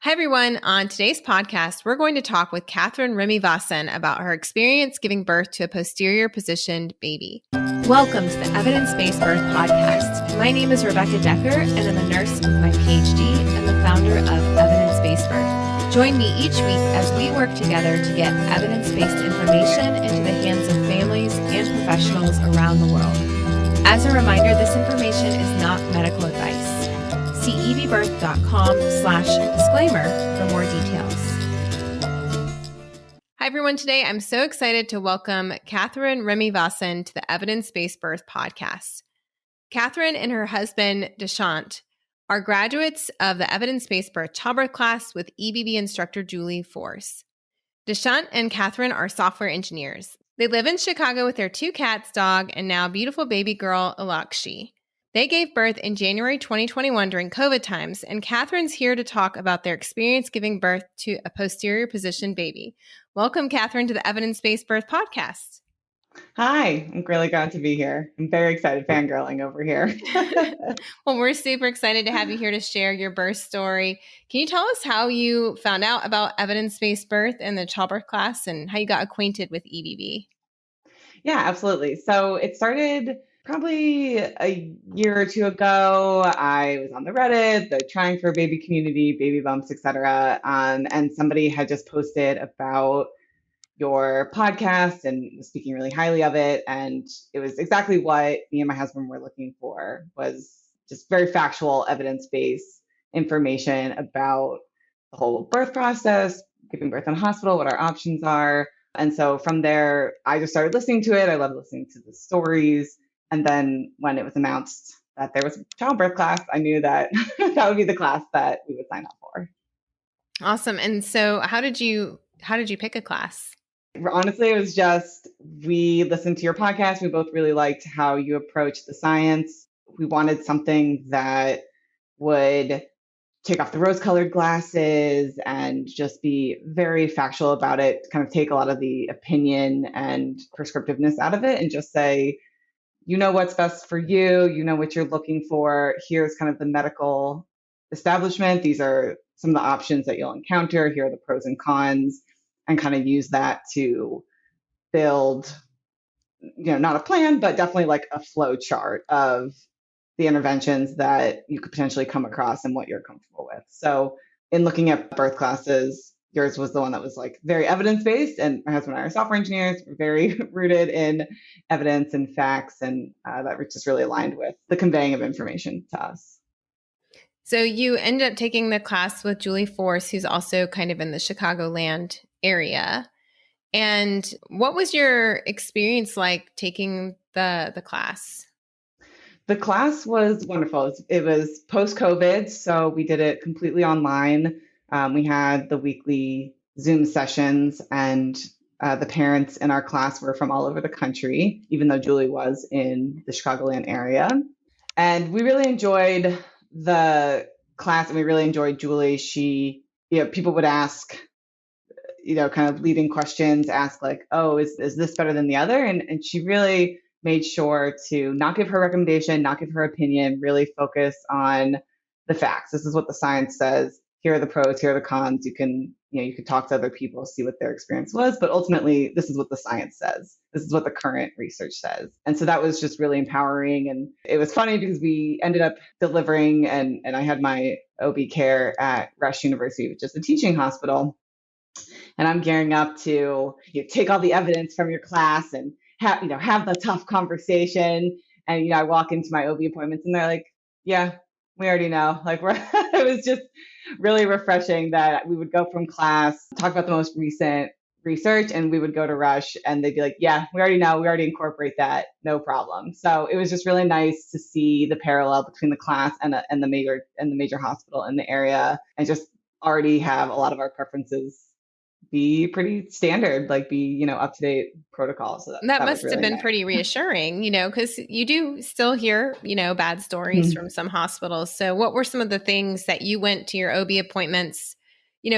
Hi, everyone. On today's podcast, we're going to talk with Kathryn Remivansan about her experience giving birth to a posterior-positioned baby. Welcome to the Evidence-Based Birth Podcast. My name is Rebecca Decker, and I'm a nurse with my PhD and the founder of Evidence-Based Birth. Join me each week as we work together to get evidence-based information into the hands of families and professionals around the world. As a reminder, this information is not medical advice. See ebbirth.com/disclaimer for more details. Hi, everyone. Today, I'm so excited to welcome Kathryn Remivansan to the Evidence-Based Birth Podcast. Kathryn and her husband, Dushyant, are graduates of the Evidence-Based Birth Childbirth Class with EBB Instructor Julie Force. Dushyant and Kathryn are software engineers. They live in Chicago with their 2 cats, dog, and now beautiful baby girl, Elakshi. They gave birth in January 2021 during COVID times, and Kathryn's here to talk about their experience giving birth to a posterior-positioned baby. Welcome, Kathryn, to the Evidence-Based Birth Podcast. Hi, I'm really glad to be here. I'm very excited fangirling over here. Well, we're super excited to have you here to share your birth story. Can you tell us how you found out about evidence-based birth and the childbirth class and how you got acquainted with EBB? Yeah, absolutely. So it started probably a year or two ago. I was on the Reddit, the trying for a baby community, baby bumps, etc. And somebody had just posted about your podcast and was speaking really highly of it. And it was exactly what me and my husband were looking for, was just very factual, evidence-based information about the whole birth process, giving birth in a hospital, what our options are. And so from there, I just started listening to it. I love listening to the stories. And then when it was announced that there was a childbirth class, I knew that that would be the class that we would sign up for. Awesome. And so how did you pick a class? Honestly, it was just, we listened to your podcast. We both really liked how you approach the science. We wanted something that would take off the rose-colored glasses and just be very factual about it, kind of take a lot of the opinion and prescriptiveness out of it and just say, you know what's best for you, you know what you're looking for. Here's kind of the medical establishment. These are some of the options that you'll encounter. Here are the pros and cons, and kind of use that to build, not a plan, but definitely like a flow chart of the interventions that you could potentially come across and what you're comfortable with. So in looking at birth classes, yours was the one that was like very evidence-based, and my husband and I are software engineers. We're very rooted in evidence and facts, and that just really aligned with the conveying of information to us. So you ended up taking the class with Julie Force, who's also kind of in the Chicagoland area. And what was your experience like taking the class? The class was wonderful. It was post-COVID, so we did it completely online. We had the weekly Zoom sessions, and the parents in our class were from all over the country, even though Julie was in the Chicagoland area. And we really enjoyed the class, and we really enjoyed Julie. She, people would ask, kind of leading questions, ask like, oh, is this better than the other? And she really made sure to not give her recommendation, not give her opinion, really focus on the facts. This is what the science says. Here are the pros, here are the cons. You can talk to other people, see what their experience was, but ultimately this is what the science says. This is what the current research says. And so that was just really empowering. And it was funny because we ended up delivering, and I had my OB care at Rush University, which is a teaching hospital. And I'm gearing up to take all the evidence from your class and have the tough conversation. And, I walk into my OB appointments and they're like, yeah, we already know. Like it was just really refreshing that we would go from class, talk about the most recent research, and we would go to Rush and they'd be like, yeah, we already know. We already incorporate that. No problem. So it was just really nice to see the parallel between the class and the major hospital in the area, and just already have a lot of our preferences be pretty standard, like be, up to date protocols. So that must have been pretty reassuring, because you do still hear, bad stories from some hospitals. So what were some of the things that you went to your OB appointments,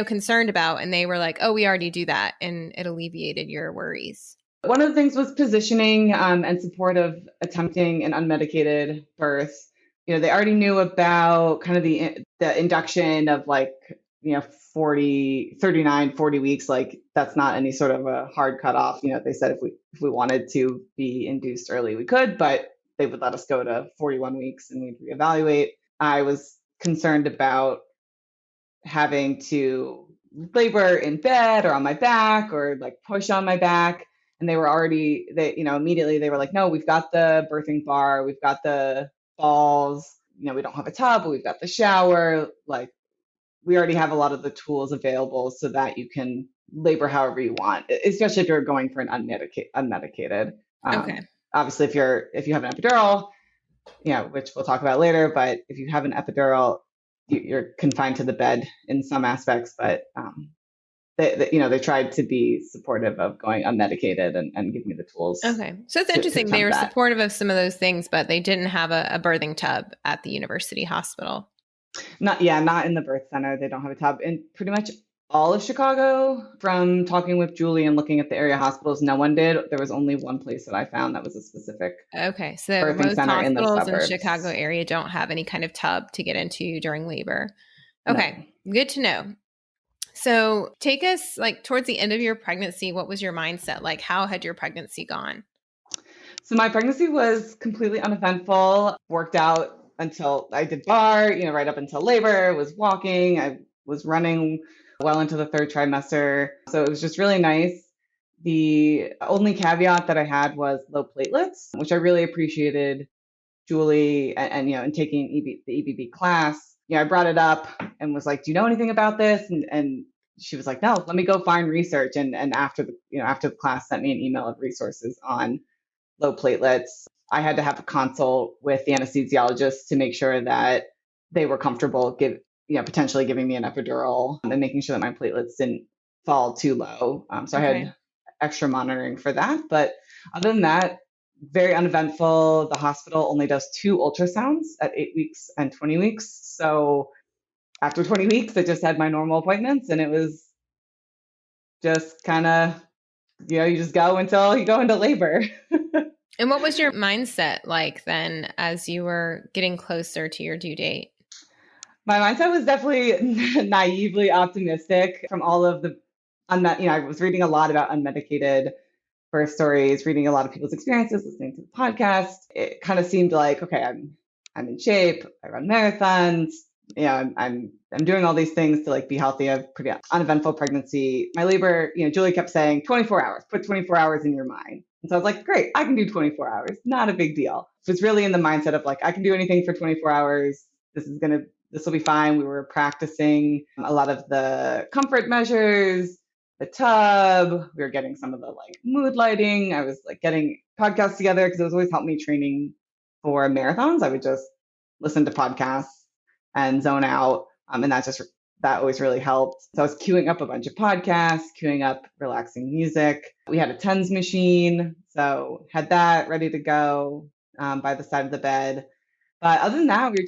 concerned about, and they were like, oh, we already do that, and it alleviated your worries? One of the things was positioning and support of attempting an unmedicated birth. They already knew about kind of the induction of like 39, 40 weeks, like that's not any sort of a hard cutoff. They said if we wanted to be induced early, we could, but they would let us go to 41 weeks and we'd reevaluate. I was concerned about having to labor in bed or on my back or like push on my back. And immediately they were like, no, we've got the birthing bar, we've got the balls, we don't have a tub, but we've got the shower. Like we already have a lot of the tools available so that you can labor however you want, especially if you're going for an unmedicated. Okay. Obviously, if you have an epidural, which we'll talk about later, but if you have an epidural, you're confined to the bed in some aspects, but they tried to be supportive of going unmedicated and give me the tools. Okay. So it's interesting. They were supportive of some of those things, but they didn't have a birthing tub at the university hospital. Not in the birth center. They don't have a tub. In pretty much all of Chicago, from talking with Julie and looking at the area hospitals, no one did. There was only one place that I found that was a specific okay. So birthing most center in the hospitals in the suburbs. Chicago area don't have any kind of tub to get into during labor. Okay. No. Good to know. So take us like towards the end of your pregnancy. What was your mindset? Like how had your pregnancy gone? So my pregnancy was completely uneventful, worked out until I did bar, right up until labor, was walking, I was running well into the third trimester. So it was just really nice. The only caveat that I had was low platelets, which I really appreciated Julie and taking the EBB class. I brought it up and was like, do you know anything about this? And she was like, no, let me go find research. And after the class sent me an email of resources on low platelets. I had to have a consult with the anesthesiologist to make sure that they were comfortable potentially giving me an epidural and making sure that my platelets didn't fall too low. So okay. I had extra monitoring for that. But other than that, very uneventful. The hospital only does 2 ultrasounds at 8 weeks and 20 weeks. So after 20 weeks, I just had my normal appointments and it was just kind of, you just go until you go into labor. And what was your mindset like then as you were getting closer to your due date? My mindset was definitely naively optimistic from all of the I was reading a lot about unmedicated birth stories, reading a lot of people's experiences, listening to the podcast. It kind of seemed like, okay, I'm in shape. I run marathons. I'm doing all these things to like be healthy. I have pretty uneventful pregnancy. My labor, Julie kept saying 24 hours, put 24 hours in your mind. And so I was like, great, I can do 24 hours. Not a big deal. So it's really in the mindset of like, I can do anything for 24 hours. This will be fine. We were practicing a lot of the comfort measures, the tub. We were getting some of the like mood lighting. I was like getting podcasts together because it was always helped me training for marathons. I would just listen to podcasts and zone out. And that always really helped. So I was queuing up a bunch of podcasts, queuing up relaxing music. We had a TENS machine, so had that ready to go by the side of the bed. But other than that, we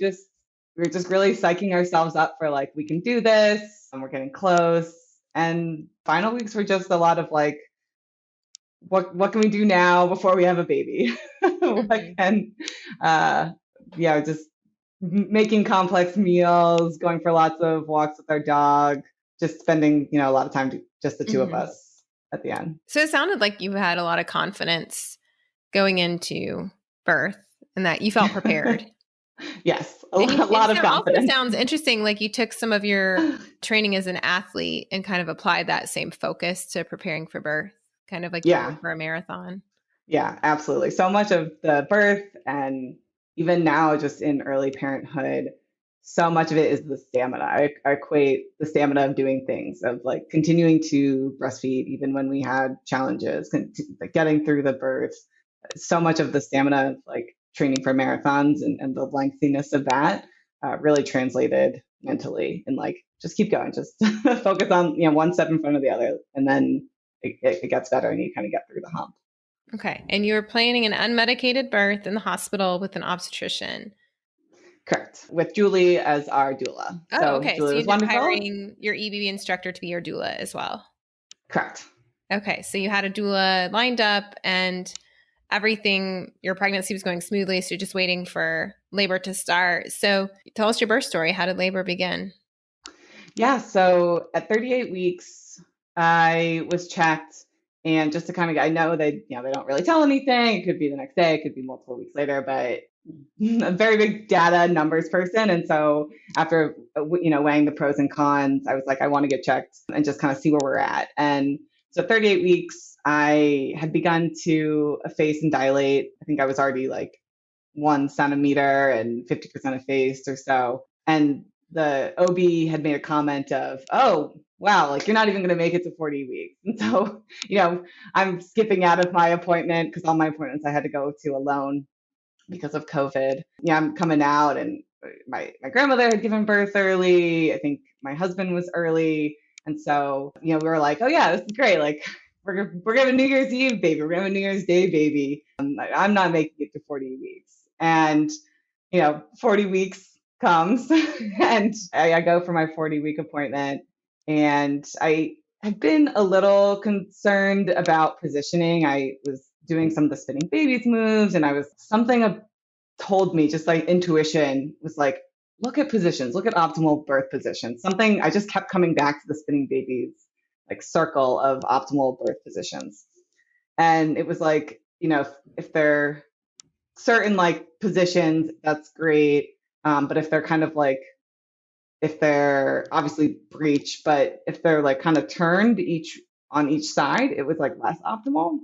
were just really psyching ourselves up for like, we can do this and we're getting close. And final weeks were just a lot of like, what can we do now before we have a baby? Just making complex meals, going for lots of walks with our dog, just spending, a lot of time just the two of us at the end. So it sounded like you had a lot of confidence going into birth and that you felt prepared. Yes, a lot of confidence. It also sounds interesting. Like you took some of your training as an athlete and kind of applied that same focus to preparing for birth, kind of like you would for a marathon. Yeah, absolutely. So much of the birth and even now just in early parenthood, so much of it is the stamina. I equate the stamina of doing things, of like continuing to breastfeed even when we had challenges, like getting through the birth. So much of the stamina of like training for marathons and the lengthiness of that really translated mentally, and like just keep going, just focus on one step in front of the other, and then it gets better and you kind of get through the hump. Okay. And you were planning an unmedicated birth in the hospital with an obstetrician. Correct. With Julie as our doula. Oh, so okay. Julie so you ended up hiring your EBB instructor to be your doula as well. Correct. Okay. So you had a doula lined up and everything, your pregnancy was going smoothly. So you're just waiting for labor to start. So tell us your birth story. How did labor begin? Yeah. So at 38 weeks, I was checked. And just to kind of, I know they don't really tell anything. It could be the next day, it could be multiple weeks later, but a very big data numbers person. And so after, weighing the pros and cons, I was like, I want to get checked and just kind of see where we're at. And so 38 weeks, I had begun to efface and dilate. I think I was already like 1 centimeter and 50% effaced or so. And the OB had made a comment of, oh, wow, like you're not even going to make it to 40 weeks. And so, I'm skipping out of my appointment because all my appointments I had to go to alone because of COVID. Yeah, I'm coming out, and my grandmother had given birth early. I think my husband was early. And so, we were like, oh yeah, this is great. Like we're going to have a New Year's Eve baby. We're going to have a New Year's Day baby. I'm not making it to 40 weeks. And, 40 weeks comes and I go for my 40-week appointment. And I have been a little concerned about positioning. I was doing some of the spinning babies moves, and something told me, just like intuition was like, look at positions, look at optimal birth positions. Something, I just kept coming back to the spinning babies, like circle of optimal birth positions. And it was like, if they're certain like positions, that's great. But if they're kind of like, if they're obviously breech, but if they're like kind of turned on each side, it was like less optimal.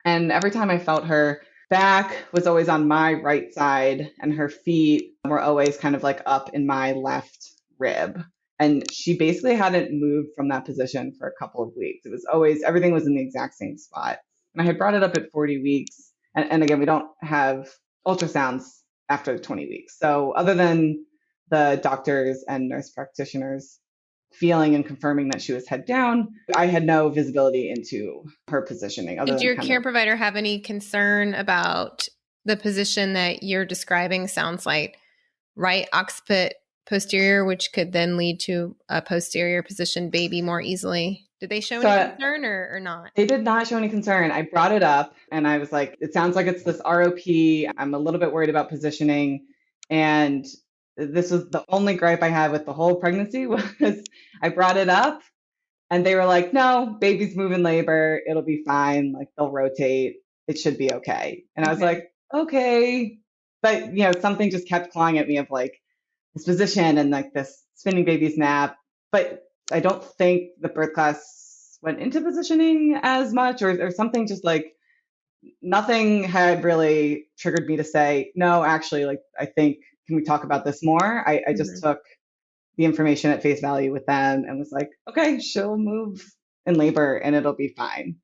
And every time I felt her back was always on my right side, and her feet were always kind of like up in my left rib. And she basically hadn't moved from that position for a couple of weeks. It was always, everything was in the exact same spot. And I had brought it up at 40 weeks. And again, we don't have ultrasounds after 20 weeks. So other than the doctors and nurse practitioners feeling and confirming that she was head down, I had no visibility into her positioning. Did your care provider have any concern about the position that you're describing? Sounds like right occiput posterior, which could then lead to a posterior positioned baby more easily. Did they show any concern or not? They did not show any concern. I brought it up and I was like, it sounds like it's this ROP. I'm a little bit worried about positioning. And this was the only gripe I had with the whole pregnancy was I brought it up and they were like, no, babies move in labor. It'll be fine. Like they'll rotate. It should be okay. And I was like, okay. But, something just kept clawing at me of like this position and like this spinning baby's nap. But I don't think the birth class went into positioning as much or something, just like nothing had really triggered me to say, no, actually, like, I think, can we talk about this more? I just took the information at face value with them and was like, okay, she'll move in labor and it'll be fine.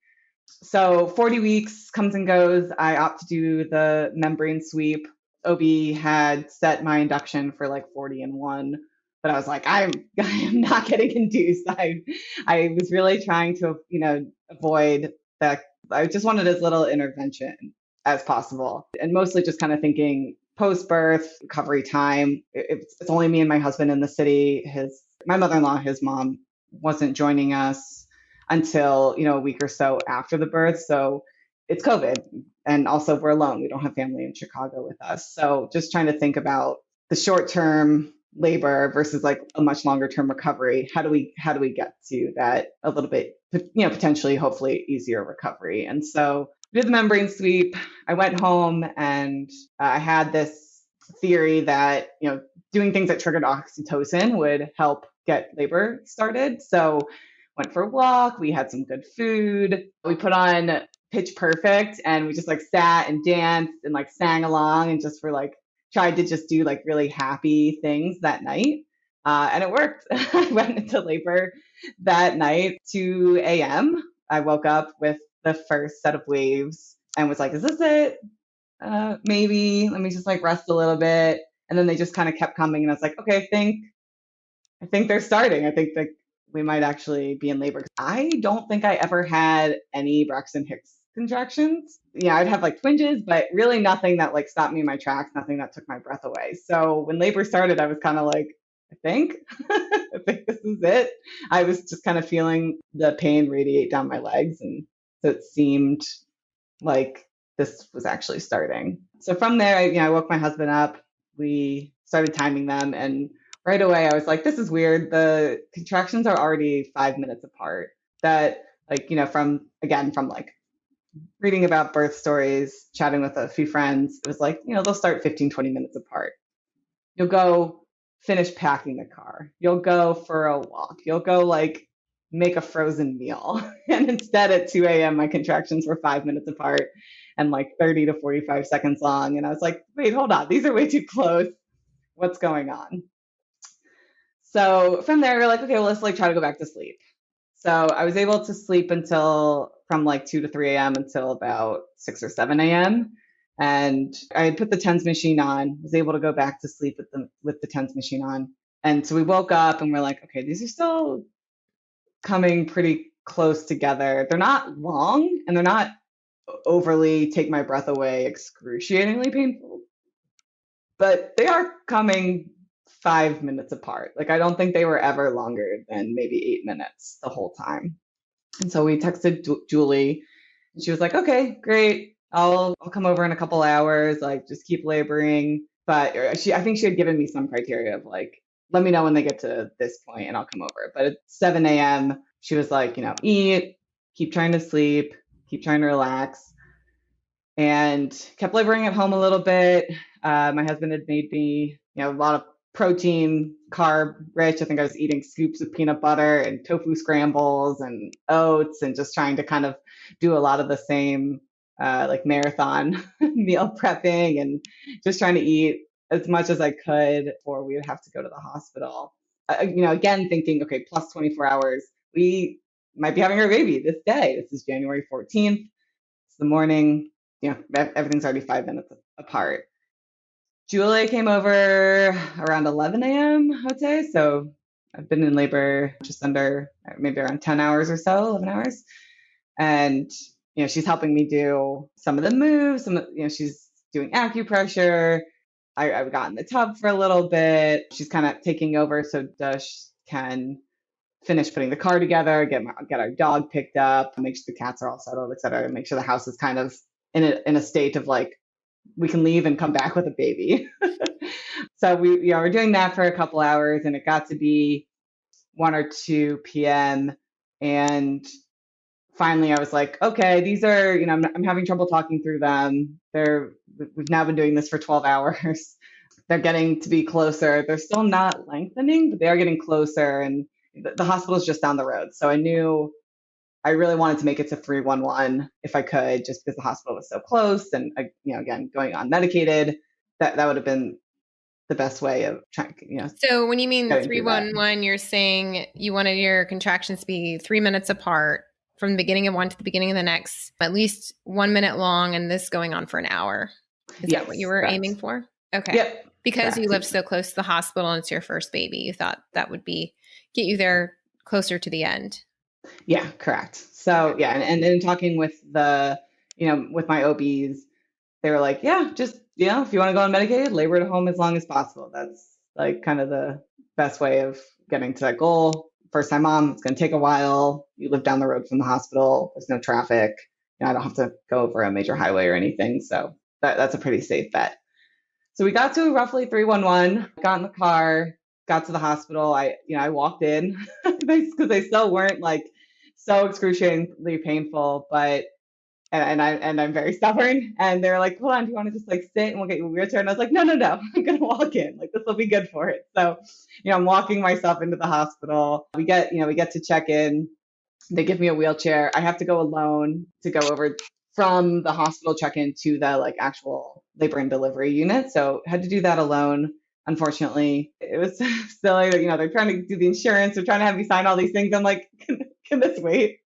So 40 weeks comes and goes. I opt to do the membrane sweep. OB had set my induction for like 40 and 1, but I was like, I am not getting induced. I was really trying to, avoid that. I just wanted as little intervention as possible, and mostly just kind of thinking post-birth recovery time. It's only me and my husband in the city. My mother-in-law, his mom, wasn't joining us until, a week or so after the birth. So it's COVID. And also we're alone. We don't have family in Chicago with us. So just trying to think about the short-term labor versus like a much longer term recovery. How do we get to that a little bit, potentially, hopefully easier recovery? And so I did the membrane sweep. I went home and I had this theory that, doing things that triggered oxytocin would help get labor started. So went for a walk. We had some good food. We put on Pitch Perfect and we just like sat and danced and like sang along and just were like, tried to just do like really happy things that night. And it worked. I went into labor that night, 2 a.m. I woke up with the first set of waves and was like, is this it? Maybe let me just like rest a little bit. And then they just kind of kept coming. And I was like, okay, I think they're starting. I think that we might actually be in labor. I don't think I ever had any Braxton Hicks contractions. Yeah, I'd have like twinges, but really nothing that like stopped me in my tracks, nothing that took my breath away. So when labor started, I was kind of like, I think this is it. I was just kind of feeling the pain radiate down my legs. And so it seemed like this was actually starting. So from there, I woke my husband up. We started timing them and right away I was like, this is weird. The contractions are already 5 minutes apart. That like, from like reading about birth stories, chatting with a few friends, it was like, they'll start 15, 20 minutes apart. You'll go finish packing the car. You'll go for a walk. You'll go like make a frozen meal. And instead at 2 a.m., my contractions were 5 minutes apart and like 30 to 45 seconds long. And I was like, wait, hold on. These are way too close. What's going on? So from there, we're like, okay, well, let's like try to go back to sleep. So I was able to sleep from like 2 to 3 a.m. until about 6 or 7 a.m. And I had put the TENS machine on, was able to go back to sleep with the TENS machine on. And so we woke up and we're like, okay, these are still coming pretty close together. They're not long and they're not overly take my breath away, excruciatingly painful, but they are coming 5 minutes apart. Like I don't think they were ever longer than maybe 8 minutes the whole time. And so we texted Julie and she was like, okay, great. I'll come over in a couple hours, like just keep laboring. But I think she had given me some criteria of like, let me know when they get to this point and I'll come over. But at 7 a.m., she was like, eat, keep trying to sleep, keep trying to relax. And kept laboring at home a little bit. My husband had made me, a lot of protein, carb rich. I think I was eating scoops of peanut butter and tofu scrambles and oats and just trying to kind of do a lot of the same like marathon meal prepping and just trying to eat as much as I could before we would have to go to the hospital. Again, thinking, okay, plus 24 hours, we might be having our baby this day. This is January 14th. It's the morning. Everything's already 5 minutes apart. Julia came over around 11 a.m., I would say. So I've been in labor just under maybe around 10 hours or so, 11 hours. And, she's helping me do some of the moves. She's doing acupressure. I got in the tub for a little bit. She's kind of taking over so Dush can finish putting the car together, get our dog picked up, make sure the cats are all settled, et cetera, make sure the house is kind of in a state of like, we can leave and come back with a baby. So we were doing that for a couple hours and it got to be 1 or 2 p.m. And finally I was like, okay, these are, I'm having trouble talking through them. We've now been doing this for 12 hours. They're getting to be closer. They're still not lengthening, but they are getting closer. And the hospital is just down the road. So I knew I really wanted to make it to 311 if I could, just because the hospital was so close. And, again, going unmedicated, that would have been the best way of trying, So when you mean 311, you're saying you wanted your contractions to be 3 minutes apart from the beginning of one to the beginning of the next, at least 1 minute long, and this going on for an hour. Is that what you were aiming for? Okay. Yep. Because you live so close to the hospital and it's your first baby, you thought that would get you there closer to the end. Yeah, correct. So yeah, and in talking with with my OBs, they were like, yeah, just, if you want to go unmedicated, labor at home as long as possible. That's like kind of the best way of getting to that goal. First time mom, it's going to take a while. You live down the road from the hospital. There's no traffic. I don't have to go over a major highway or anything. So that's a pretty safe bet. So we got to roughly 311, got in the car, got to the hospital. I walked in because they still weren't like so excruciatingly painful, but I'm very stubborn. And they're like, hold on, do you want to just like sit and we'll get you a wheelchair? And I was like, no, I'm gonna walk in. Like this will be good for it. So, I'm walking myself into the hospital. We get to check in. They give me a wheelchair. I have to go alone to go over from the hospital check-in to the like actual labor and delivery unit. So had to do that alone. Unfortunately, it was silly. They're trying to do the insurance. They're trying to have me sign all these things. I'm like, can this wait?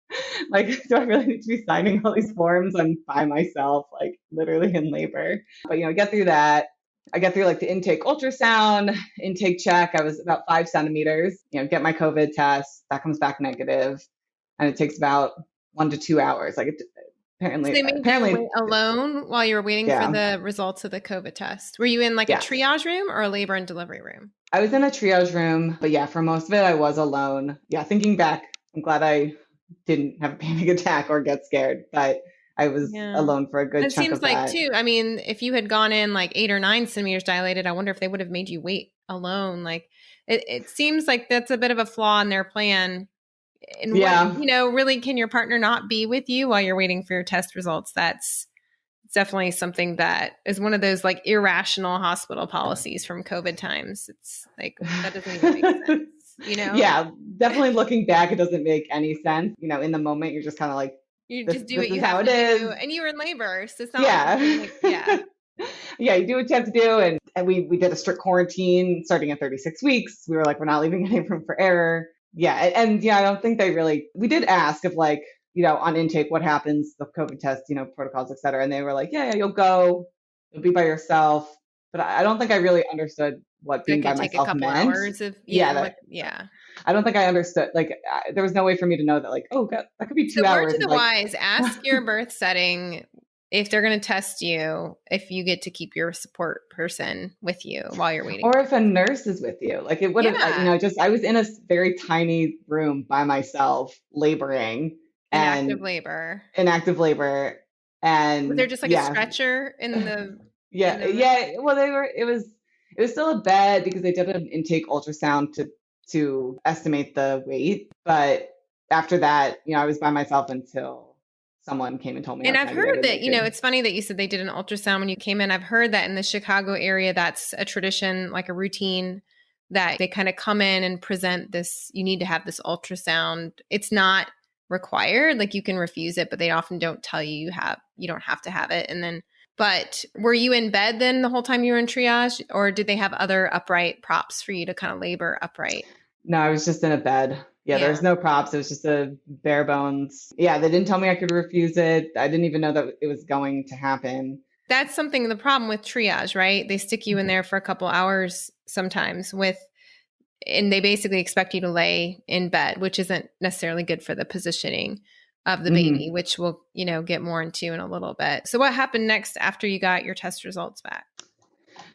Like, do I really need to be signing all these forms? I'm by myself, like literally in labor. But, I get through that. I get through like the intake ultrasound, intake check. I was about 5 centimeters, get my COVID test. That comes back negative. And it takes about 1 to 2 hours. Like apparently, so they made you wait alone while you were waiting for the results of the COVID test. Were you in like a triage room or a labor and delivery room? I was in a triage room, but for most of it, I was alone. Yeah, thinking back, I'm glad I didn't have a panic attack or get scared, but I was alone for a good chunk of that. It seems like too, I mean, if you had gone in like 8 or 9 centimeters dilated, I wonder if they would have made you wait alone. Like it seems like that's a bit of a flaw in their plan. And Yeah. what, really, can your partner not be with you while you're waiting for your test results? That's definitely something that is one of those like irrational hospital policies from COVID times. It's like, that doesn't even make sense, Yeah, definitely looking back, it doesn't make any sense. In the moment, you're just kind of like, You this, just do this what you is how have it to is. do. And you were in labor, so it's not Yeah. yeah. You do what you have to do. And we did a strict quarantine starting at 36 weeks. We were like, we're not leaving any room for error. Yeah. And I don't think we did ask if like, on intake, what happens, the COVID test, protocols, et cetera. And they were like, yeah, you'll go, you'll be by yourself. But I don't think I really understood what being by myself meant. Hours of, I don't think I understood. Like, there was no way for me to know that, like, oh, God, that could be 2 hours. Word to the wise, ask your birth setting if they're going to test you, if you get to keep your support person with you while you're waiting. Or if a nurse is with you. Like, it would have, I was in a very tiny room by myself, laboring. In active labor. And was there just like a stretcher in the well, it was still a bed because they did an intake ultrasound to estimate the weight, but after that, I was by myself until someone came and told me. And I've heard that, it's funny that you said they did an ultrasound when you came in. I've heard that in the Chicago area, that's a tradition, like a routine, that they kind of come in and present this, you need to have this ultrasound. It's not required, like you can refuse it, but they often don't tell you you don't have to have it. And then, but were you in bed then the whole time you were in triage, or did they have other upright props for you to kind of labor upright? No, I was just in a bed. Yeah, there's no props. It was just a bare bones. Yeah, they didn't tell me I could refuse it. I didn't even know that it was going to happen. That's something, the problem with triage, right? They stick you in there for a couple hours sometimes and they basically expect you to lay in bed, which isn't necessarily good for the positioning of the baby, which we'll, get more into in a little bit. So what happened next after you got your test results back?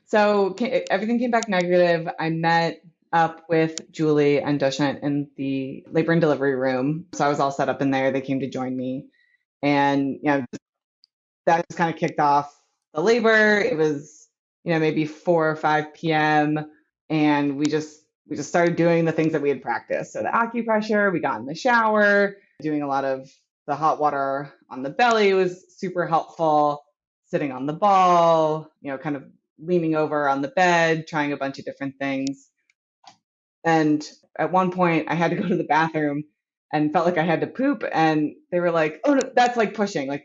So everything came back negative. I met up with Julie and Dushyant in the labor and delivery room. So I was all set up in there. They came to join me. And, that just kind of kicked off the labor. It was, maybe 4 or 5 p.m. And we just started doing the things that we had practiced. So the acupressure, we got in the shower, doing a lot of the hot water on the belly was super helpful. Sitting on the ball, kind of leaning over on the bed, trying a bunch of different things. And at one point I had to go to the bathroom and felt like I had to poop. And they were like, oh, no, that's like pushing. Like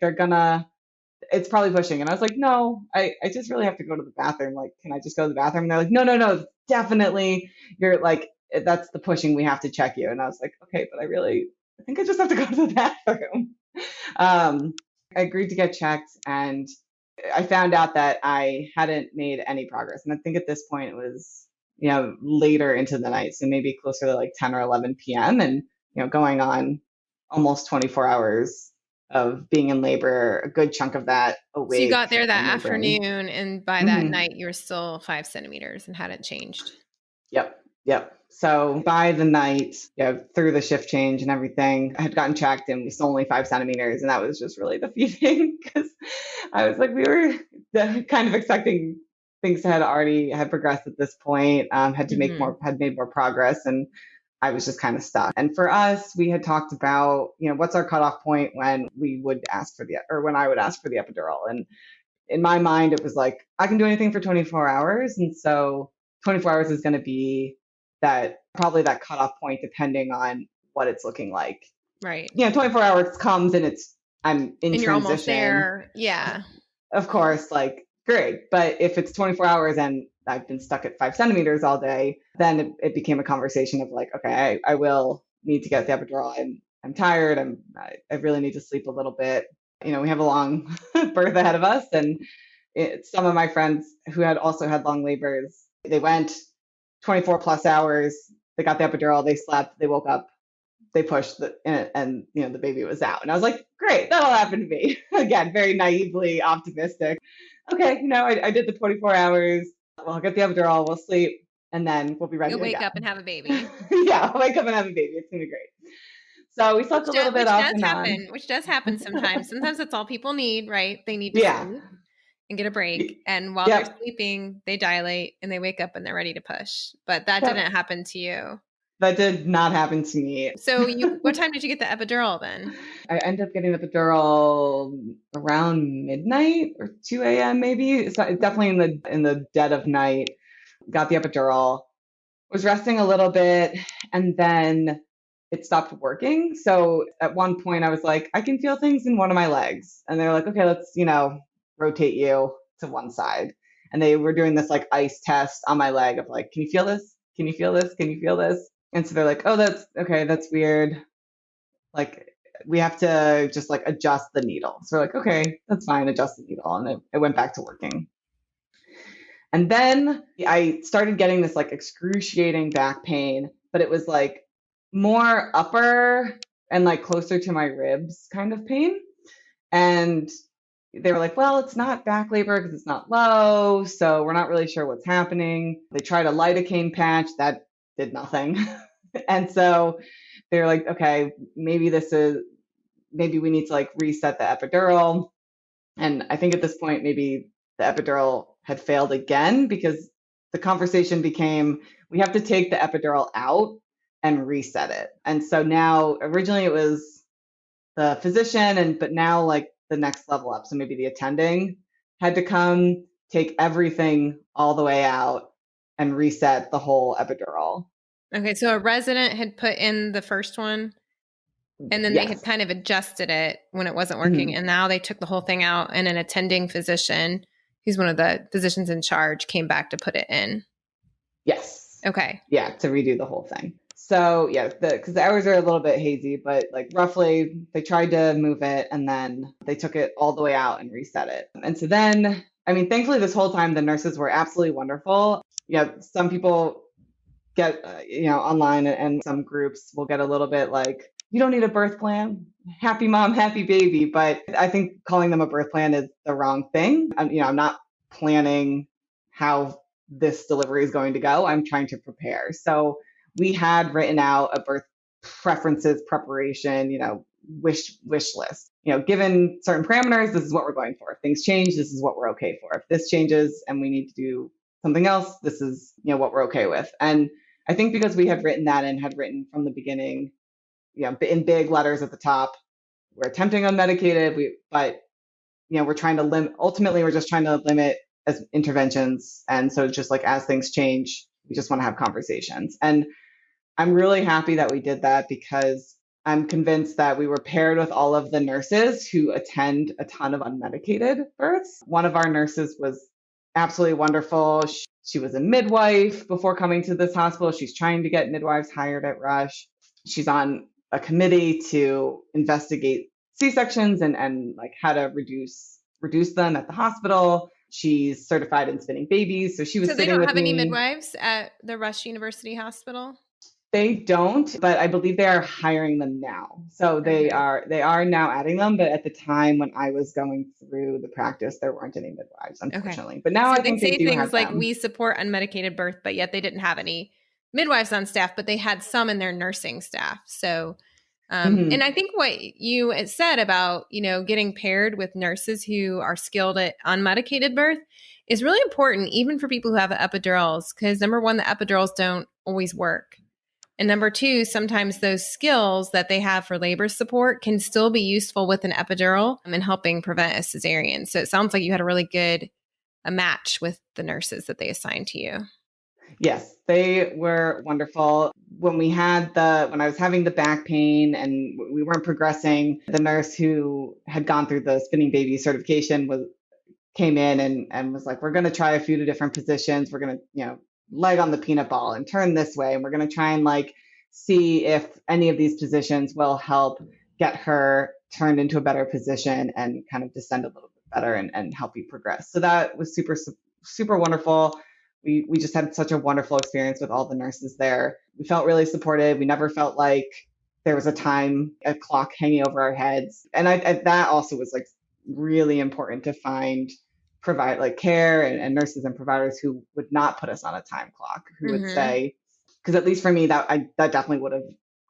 it's probably pushing. And I was like, no, I just really have to go to the bathroom. Like, can I just go to the bathroom? And they're like, no, definitely. You're like, that's the pushing. We have to check you. And I was like, okay, but I think I just have to go to the bathroom. I agreed to get checked, and I found out that I hadn't made any progress. And I think at this point it was, later into the night. So maybe closer to like 10 or 11 p.m. and, going on almost 24 hours of being in labor, a good chunk of that awake. So you got there that afternoon, and by that night you were still 5 centimeters and hadn't changed. Yep. So by the night, through the shift change and everything, I had gotten checked and we still only 5 centimeters. And that was just really defeating because I was like, we were kind of expecting things had progressed at this point, had made more progress. And I was just kind of stuck. And for us, we had talked about, what's our cutoff point when we would ask for when I would ask for the epidural. And in my mind, it was like, I can do anything for 24 hours. And so 24 hours is going to be probably that cutoff point, depending on what it's looking like. Right. 24 hours comes and I'm in transition. You're almost there. Yeah. Of course, like, great. But if it's 24 hours and I've been stuck at 5 centimeters all day, then it became a conversation of like, okay, I will need to get the epidural. I'm tired. I really need to sleep a little bit. We have a long birth ahead of us. And some of my friends who had also had long labors, they went 24 plus hours, they got the epidural, they slept, they woke up, they pushed and the baby was out. And I was like, great, that'll happen to me. Again, very naively optimistic. Okay, I did the 24 hours. Well, I'll get the epidural, we'll sleep, and then we'll be ready. You'll wake up and have a baby. Yeah, I'll wake up and have a baby. It's gonna be great. So we slept a little bit off and on. Which does happen sometimes. Sometimes that's all people need, right? They need to sleep. and get a break. And while they're sleeping, they dilate and they wake up and they're ready to push. But that didn't happen to you. That did not happen to me. So what time did you get the epidural then? I ended up getting the epidural around midnight or 2 a.m. maybe. It's definitely in the dead of night. Got the epidural, was resting a little bit, and then it stopped working. So at one point I was like, I can feel things in one of my legs. And they're like, okay, let's, rotate you to one side. And they were doing this like ice test on my leg of like, can you feel this? Can you feel this? Can you feel this? And so they're like, oh, that's okay. That's weird. Like, we have to just like adjust the needle. So we're like, okay, that's fine. Adjust the needle. And it went back to working. And then I started getting this like excruciating back pain, but it was like more upper and like closer to my ribs kind of pain. And they were like, well, it's not back labor because it's not low. So we're not really sure what's happening. They tried a lidocaine patch that did nothing. And so they were like, okay, maybe we need to like reset the epidural. And I think at this point, maybe the epidural had failed again because the conversation became, we have to take the epidural out and reset it. And so now originally it was the physician, but now like the next level up. So maybe the attending had to come take everything all the way out and reset the whole epidural. Okay. So a resident had put in the first one and then they had kind of adjusted it when it wasn't working. Mm-hmm. And now they took the whole thing out and an attending physician, who's one of the physicians in charge, came back to put it in. Yes. Okay. Yeah. To redo the whole thing. So yeah, because the hours are a little bit hazy, but like roughly they tried to move it and then they took it all the way out and reset it. And so then, I mean, thankfully this whole time the nurses were absolutely wonderful. Some people get, online and some groups will get a little bit like, you don't need a birth plan, happy mom, happy baby. But I think calling them a birth plan is the wrong thing. I'm not planning how this delivery is going to go. I'm trying to prepare. So we had written out a birth preferences preparation, wish list. Given certain parameters, this is what we're going for. If things change, this is what we're okay for. If this changes and we need to do something else, this is, what we're okay with. And I think because we had written that and had written from the beginning, in big letters at the top, we're attempting unmedicated, we're trying to limit, ultimately, we're just trying to limit as interventions. And so just like as things change, we just want to have conversations. And I'm really happy that we did that because I'm convinced that we were paired with all of the nurses who attend a ton of unmedicated births. One of our nurses was absolutely wonderful. She was a midwife before coming to this hospital. She's trying to get midwives hired at Rush. She's on a committee to investigate C-sections and like how to reduce them at the hospital. She's certified in spinning babies. So she was sitting with me. So they don't have any midwives at the Rush University Hospital? They don't, but I believe they are hiring them now. So they are now adding them. But at the time when I was going through the practice, there weren't any midwives, unfortunately. But now I think they do have like them. We support unmedicated birth, but yet they didn't have any midwives on staff, but they had some in their nursing staff. So, and I think what you said about, getting paired with nurses who are skilled at unmedicated birth is really important, even for people who have epidurals, because number one, the epidurals don't always work. And number two, sometimes those skills that they have for labor support can still be useful with an epidural in helping prevent a cesarean. So it sounds like you had a really good match with the nurses that they assigned to you. Yes, they were wonderful. When I was having the back pain and we weren't progressing, the nurse who had gone through the spinning baby certification came in and was like, we're going to try a few different positions. We're going to, leg on the peanut ball and turn this way. And we're going to try and like see if any of these positions will help get her turned into a better position and kind of descend a little bit better and help you progress. So that was super, super wonderful. We just had such a wonderful experience with all the nurses there. We felt really supported. We never felt like there was a clock hanging over our heads. And that also was like really important to provide like care and nurses and providers who would not put us on a time clock, who would say, because at least for me, that definitely would have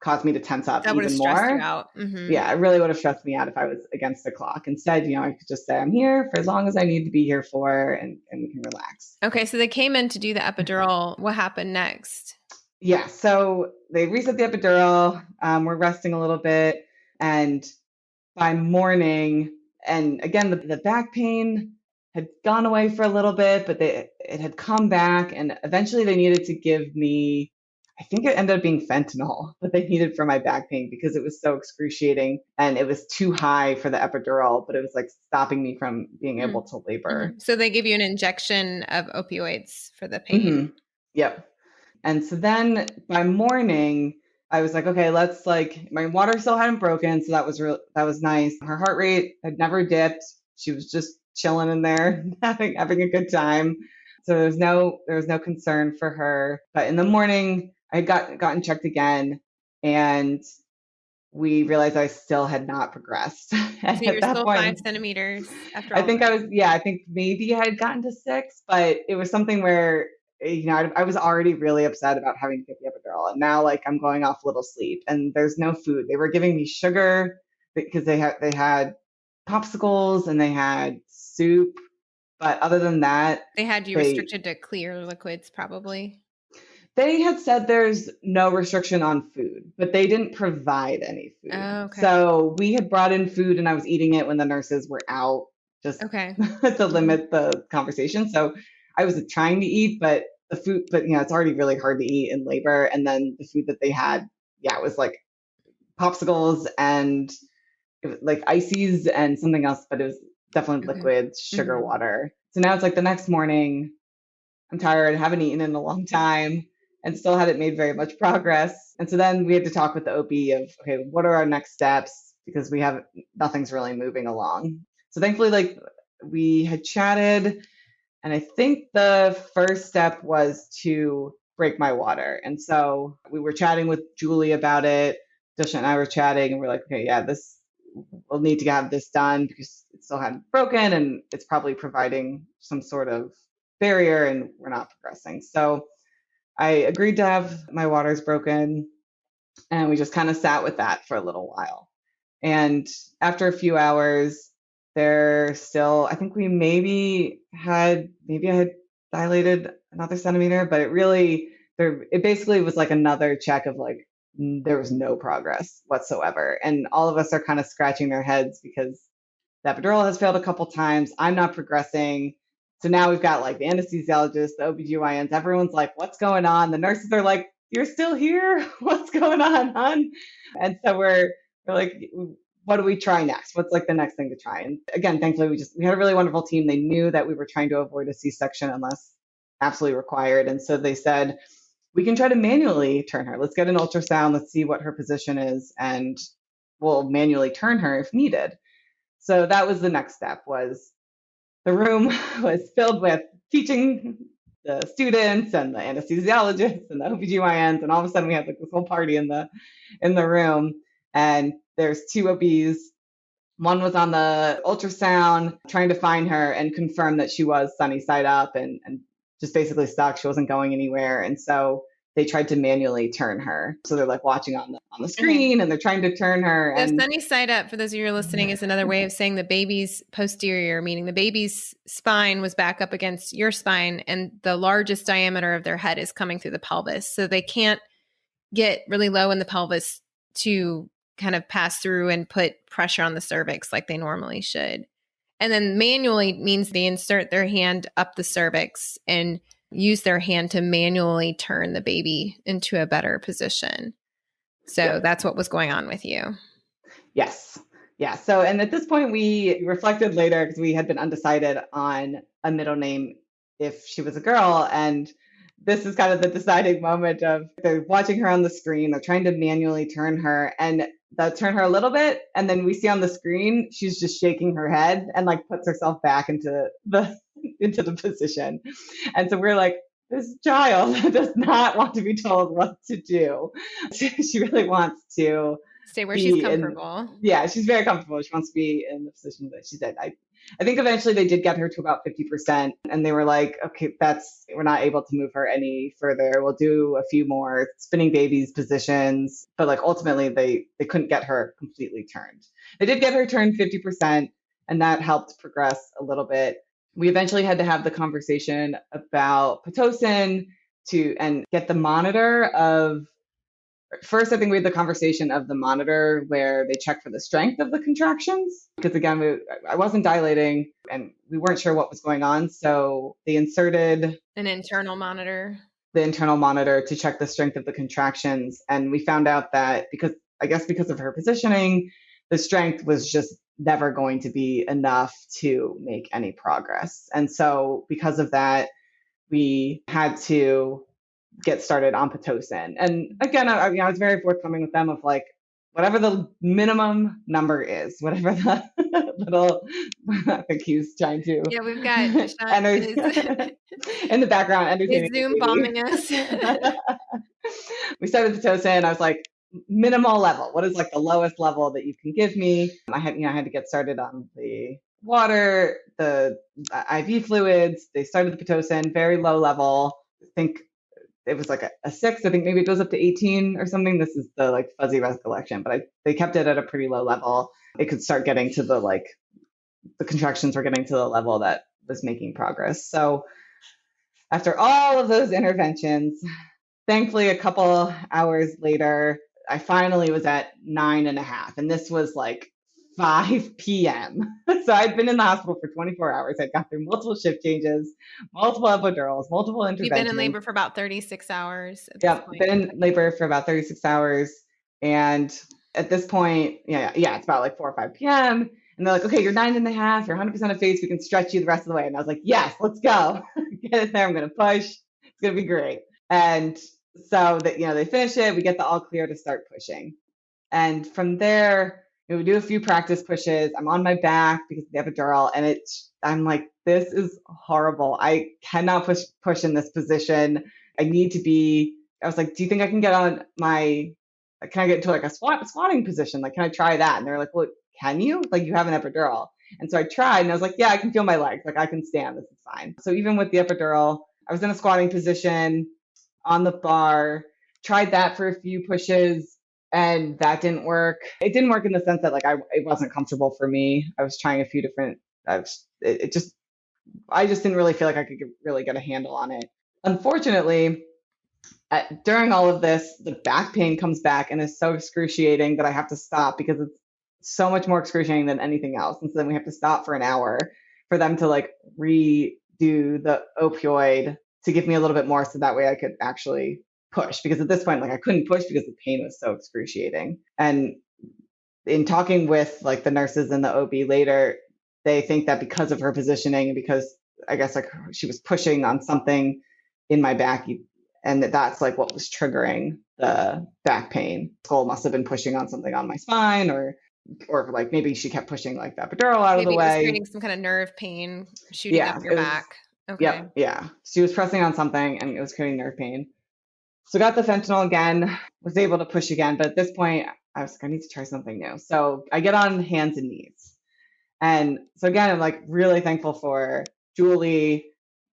caused me to tense up That would have even stressed you more. out. Yeah, it really would have stressed me out if I was against the clock. Instead, I could just say I'm here for as long as I need to be here for, and we can relax. Okay, so they came in to do the epidural. What happened next? Yeah, so they reset the epidural. We're resting a little bit, and by morning, and again, the back pain had gone away for a little bit, but it had come back, and eventually they needed to give me, I think it ended up being fentanyl that they needed for my back pain because it was so excruciating and it was too high for the epidural, but it was like stopping me from being able to labor. So they give you an injection of opioids for the pain. Yep. And so then by morning, I was like, okay, let's my water still hadn't broken. So that was nice. Her heart rate had never dipped. She was just chilling in there, having a good time. So there was no concern for her. But in the morning, I had gotten checked again, and we realized I still had not progressed. So you're At that still point, 5 centimeters after I all think that. I think maybe I had gotten to 6, but it was something where, I was already really upset about having to get the epidural. And now I'm going off little sleep and there's no food. They were giving me sugar because they had popsicles and they had soup. But other than that, They had you restricted to clear liquids, probably. they had said there's no restriction on food, but they didn't provide any food. Oh, okay. So we had brought in food and I was eating it when the nurses were out, just to limit the conversation. So I was trying to eat, but it's already really hard to eat in labor. And then the food that they had, it was like popsicles and ices and something else, but it was definitely liquids, sugar, water. So now it's the next morning, I'm tired, haven't eaten in a long time, and still hadn't made very much progress. And so then we had to talk with the OB of, okay, what are our next steps? Because nothing's really moving along. So thankfully, we had chatted, and I think the first step was to break my water. And so we were chatting with Julie about it. Dushyant and I were chatting, and we're like, okay, yeah, we'll need to have this done because it still hadn't broken, and it's probably providing some sort of barrier, and we're not progressing. So I agreed to have my waters broken, and we just kind of sat with that for a little while. And after a few hours, I think I had dilated another centimeter, but it basically was another check of there was no progress whatsoever. And all of us are kind of scratching their heads because the epidural has failed a couple times. I'm not progressing. So now we've got the anesthesiologist, the OBGYNs, everyone's like, what's going on? The nurses are like, you're still here? What's going on, hon? And so we're like, what do we try next? What's the next thing to try? And again, thankfully, we had a really wonderful team. They knew that we were trying to avoid a C-section unless absolutely required. And so they said, we can try to manually turn her. Let's get an ultrasound. Let's see what her position is. And we'll manually turn her if needed. So that was the next step. Was the room was filled with teaching the students and the anesthesiologists and the OBGYNs, and all of a sudden we had this whole party in the room. And there's 2 OBs. One was on the ultrasound trying to find her and confirm that she was sunny side up and just basically stuck. She wasn't going anywhere. And so they tried to manually turn her. So they're watching on the screen and they're trying to turn her. The sunny side up, for those of you who are listening, is another way of saying the baby's posterior, meaning the baby's spine was back up against your spine and the largest diameter of their head is coming through the pelvis. So they can't get really low in the pelvis to kind of pass through and put pressure on the cervix like they normally should. And then manually means they insert their hand up the cervix and use their hand to manually turn the baby into a better position. So that's what was going on with you. Yes. Yeah. So, and at this point we reflected later because we had been undecided on a middle name if she was a girl. And this is kind of the deciding moment of they're watching her on the screen. They're trying to manually turn her and they'll turn her a little bit. And then we see on the screen, she's just shaking her head and puts herself back into the position. And so we're like, this child does not want to be told what to do. She really wants to stay where she's comfortable. Yeah, she's very comfortable. She wants to be in the position that she's in. I think eventually they did get her to about 50%, and they were like, okay, we're not able to move her any further. We'll do a few more spinning babies positions. But like ultimately they couldn't get her completely turned. They did get her turned 50%, and that helped progress a little bit. We eventually had to have the conversation about Pitocin and get the monitor of. First, I think we had the conversation of the monitor where they check for the strength of the contractions. Because again, I wasn't dilating and we weren't sure what was going on. So they inserted an internal monitor. The internal monitor to check the strength of the contractions. And we found out that because of her positioning, the strength was just never going to be enough to make any progress. And so because of that, we had to get started on Pitocin. And again, I was very forthcoming with them of like, whatever the minimum number is, whatever the little, I think he's trying to. Yeah, we've got Dushyant in the background entertaining. He's Zoom bombing us. We started Pitocin. I was like, minimal level. What is like the lowest level that you can give me? I had to get started on the water, the IV fluids. They started the Pitocin, very low level. I think it was like a 6. I think maybe it goes up to 18 or something. This is the like fuzzy recollection, but they kept it at a pretty low level. It could start getting to the contractions were getting to the level that was making progress. So after all of those interventions, thankfully a couple hours later, I finally was at 9.5. And this was like 5 p.m. So I'd been in the hospital for 24 hours. I'd gone through multiple shift changes, multiple epidurals, multiple interventions. You've been in labor for about 36 hours. Yep, been in labor for about 36 hours. And at this point, it's about like 4 or 5 p.m. And they're like, okay, you're 9.5, you're 100% of face. We can stretch you the rest of the way. And I was like, yes, let's go. Get in there. I'm going to push. It's going to be great. And so that, they finish it. We get the all clear to start pushing. And from there, we do a few practice pushes. I'm on my back because of the epidural, and I'm like, this is horrible. I cannot push in this position. I was like, do you think I can get can I get into like a squatting position? Like, can I try that? And they're like, well, can you? Like, you have an epidural. And so I tried, and I was like, yeah, I can feel my legs. Like, I can stand. This is fine. So even with the epidural, I was in a squatting position on the bar, tried that for a few pushes. And that didn't work. It didn't work in the sense that it wasn't comfortable for me. I was trying a few different, I just didn't really feel like I could really get a handle on it. Unfortunately, during all of this, the back pain comes back and is so excruciating that I have to stop because it's so much more excruciating than anything else. And so then we have to stop for an hour for them to redo the opioid to give me a little bit more so that way I could actually push, because at this point, I couldn't push because the pain was so excruciating. And in talking with the nurses and the OB later, they think that because of her positioning and because I guess she was pushing on something in my back, and that's what was triggering the back pain. Skull must have been pushing on something on my spine, or maybe she kept pushing the epidural out of the way. Maybe it was creating some kind of nerve pain shooting up your back. Okay. Yeah. She was pressing on something and it was creating nerve pain. So got the fentanyl again, was able to push again. But at this point, I was like, I need to try something new. So I get on hands and knees. And so again, I'm really thankful for Julie,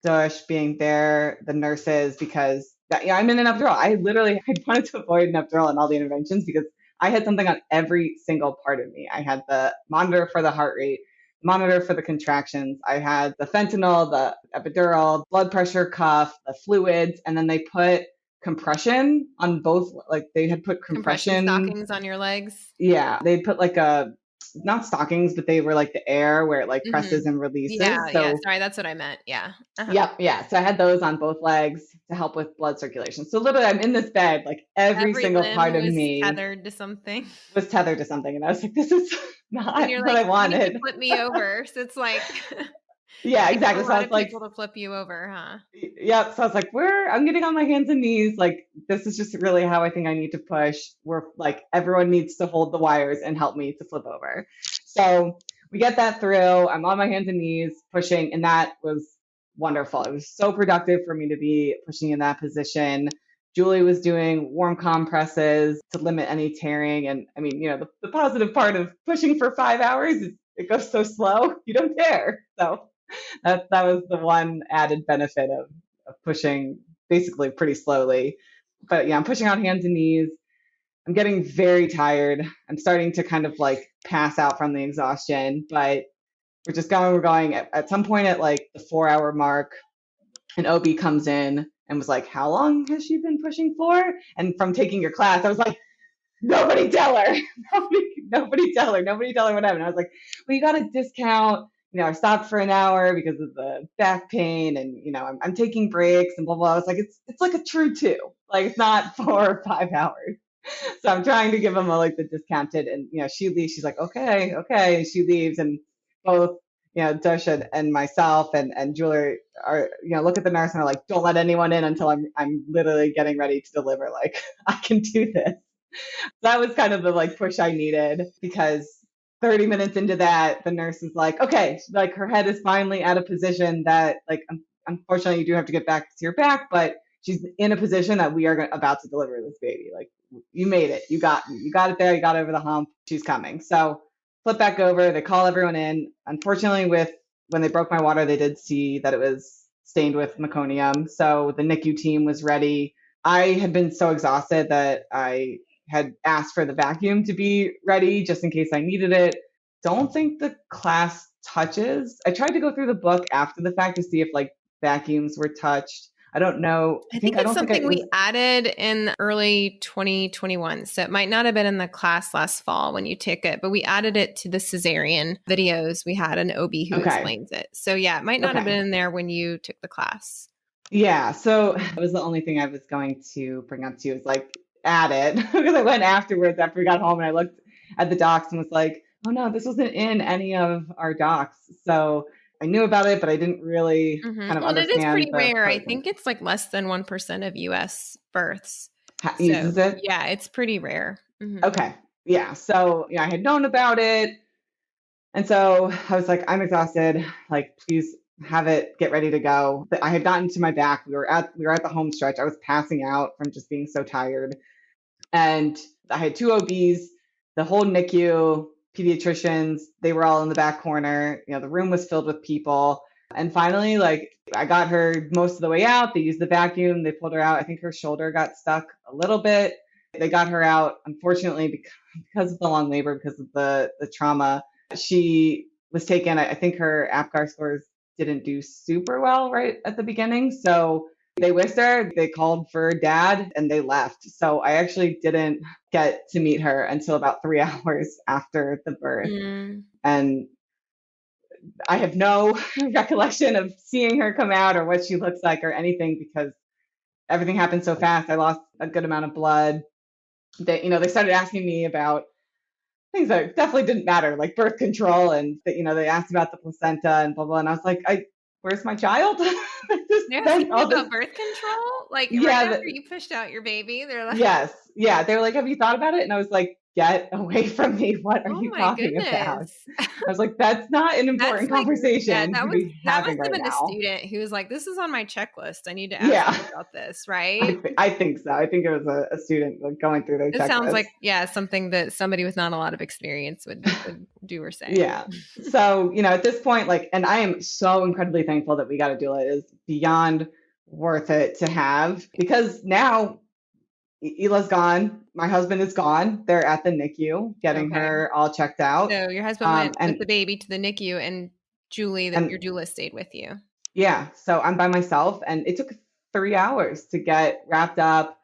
Dush being there, the nurses, because I'm in an epidural. I wanted to avoid an epidural in all the interventions because I had something on every single part of me. I had the monitor for the heart rate, monitor for the contractions. I had the fentanyl, the epidural, blood pressure cuff, the fluids, and then they put compression on both. They had put compression stockings on your legs. Yeah, they'd put not stockings, but they were the air where it presses and releases. Yeah. Sorry, that's what I meant. Yeah. Uh-huh. Yeah. So I had those on both legs to help with blood circulation. So literally, I'm in this bed, every single part of me tethered to something. Was tethered to something, and I was like, "This is not what I wanted." You need to flip me over. So it's yeah, exactly. So I was people to flip you over, huh? Yep. So I was like, I'm getting on my hands and knees. This is just really how I think I need to push. We're everyone needs to hold the wires and help me to flip over. So we get that through. I'm on my hands and knees pushing, and that was wonderful. It was so productive for me to be pushing in that position. Julie was doing warm compresses to limit any tearing. And I mean, the positive part of pushing for 5 hours is it goes so slow, you don't care. So that was the one added benefit of pushing basically pretty slowly. But yeah, I'm pushing on hands and knees. I'm getting very tired. I'm starting to kind of like pass out from the exhaustion, but we're going at some point at like the 4 hour mark, an OB comes in and was like, how long has she been pushing for? And from taking your class, I was like, nobody tell her. Nobody tell her. Nobody tell her what happened. I was like, well, you got a discount. I stopped for an hour because of the back pain, and I'm taking breaks and blah blah. I was like, it's like a true 2. Like, it's not 4 or 5 hours. So I'm trying to give them like the discounted, and she leaves. She's like, okay, and she leaves, and both Dushyant and myself and Julie are look at the nurse and are like, don't let anyone in until I'm literally getting ready to deliver. Like, I can do this. That was kind of the like push I needed, because 30 minutes into that, the nurse is like, okay, like her head is finally at a position that, like, unfortunately you do have to get back to your back, but she's in a position that we are about to deliver this baby. Like, you made it. You got it there. You got over the hump. She's coming. So flip back over. They call everyone in. Unfortunately, when they broke my water, they did see that it was stained with meconium. So the NICU team was ready. I had been so exhausted that I had asked for the vacuum to be ready just in case I needed it. Don't think the class touches. I tried to go through the book after the fact to see if like vacuums were touched. I don't know. I think it's something we added in early 2021. So it might not have been in the class last fall when you took it, but we added it to the cesarean videos. We had an OB who explains it. So yeah, it might not have been in there when you took the class. Yeah. So it was the only thing I was going to bring up to you, is like, add it. Because I went afterwards after we got home and I looked at the docs and was like, oh no, this wasn't in any of our docs. So I knew about it, but I didn't really kind of understand. It is pretty rare. I think it's like less than 1% of US births uses it. Yeah, it's pretty rare. Okay. Yeah. So I had known about it. And so I was like, I'm exhausted. Like, please have it, get ready to go. I had gotten to my back. We were at the home stretch. I was passing out from just being so tired. And I had 2 OBs, the whole NICU, pediatricians, they were all in the back corner. The room was filled with people. And finally, like, I got her most of the way out. They used the vacuum. They pulled her out. I think her shoulder got stuck a little bit. They got her out. Unfortunately, because of the long labor, because of the trauma, she was taken. I think her APGAR scores didn't do super well right at the beginning. So they whisked her, they called for dad, and they left. So I actually didn't get to meet her until about 3 hours after the birth. And I have no recollection of seeing her come out or what she looks like or anything, because everything happened so fast. I lost a good amount of blood. They started asking me about things that definitely didn't matter, like birth control, and they asked about the placenta and blah blah. And I was like, where's my child? They're asking about birth control? Like, right after you pushed out your baby, they're like, yes, yeah. They were like, have you thought about it? And I was like, get away from me. What are you talking about? I was like, that's not an important conversation to be having right now. That must have been a student who was like, this is on my checklist. I need to ask you about this, right? I think so. I think it was a student going through their checklist. It sounds like, something that somebody with not a lot of experience would do or say. Yeah. So, at this point, like, and I am so incredibly thankful that we got a doula. It is beyond worth it to have, because now Ela's gone. My husband is gone. They're at the NICU getting her all checked out. So your husband went with the baby to the NICU, and Julie, your doula, stayed with you. Yeah. So I'm by myself, and it took 3 hours to get wrapped up,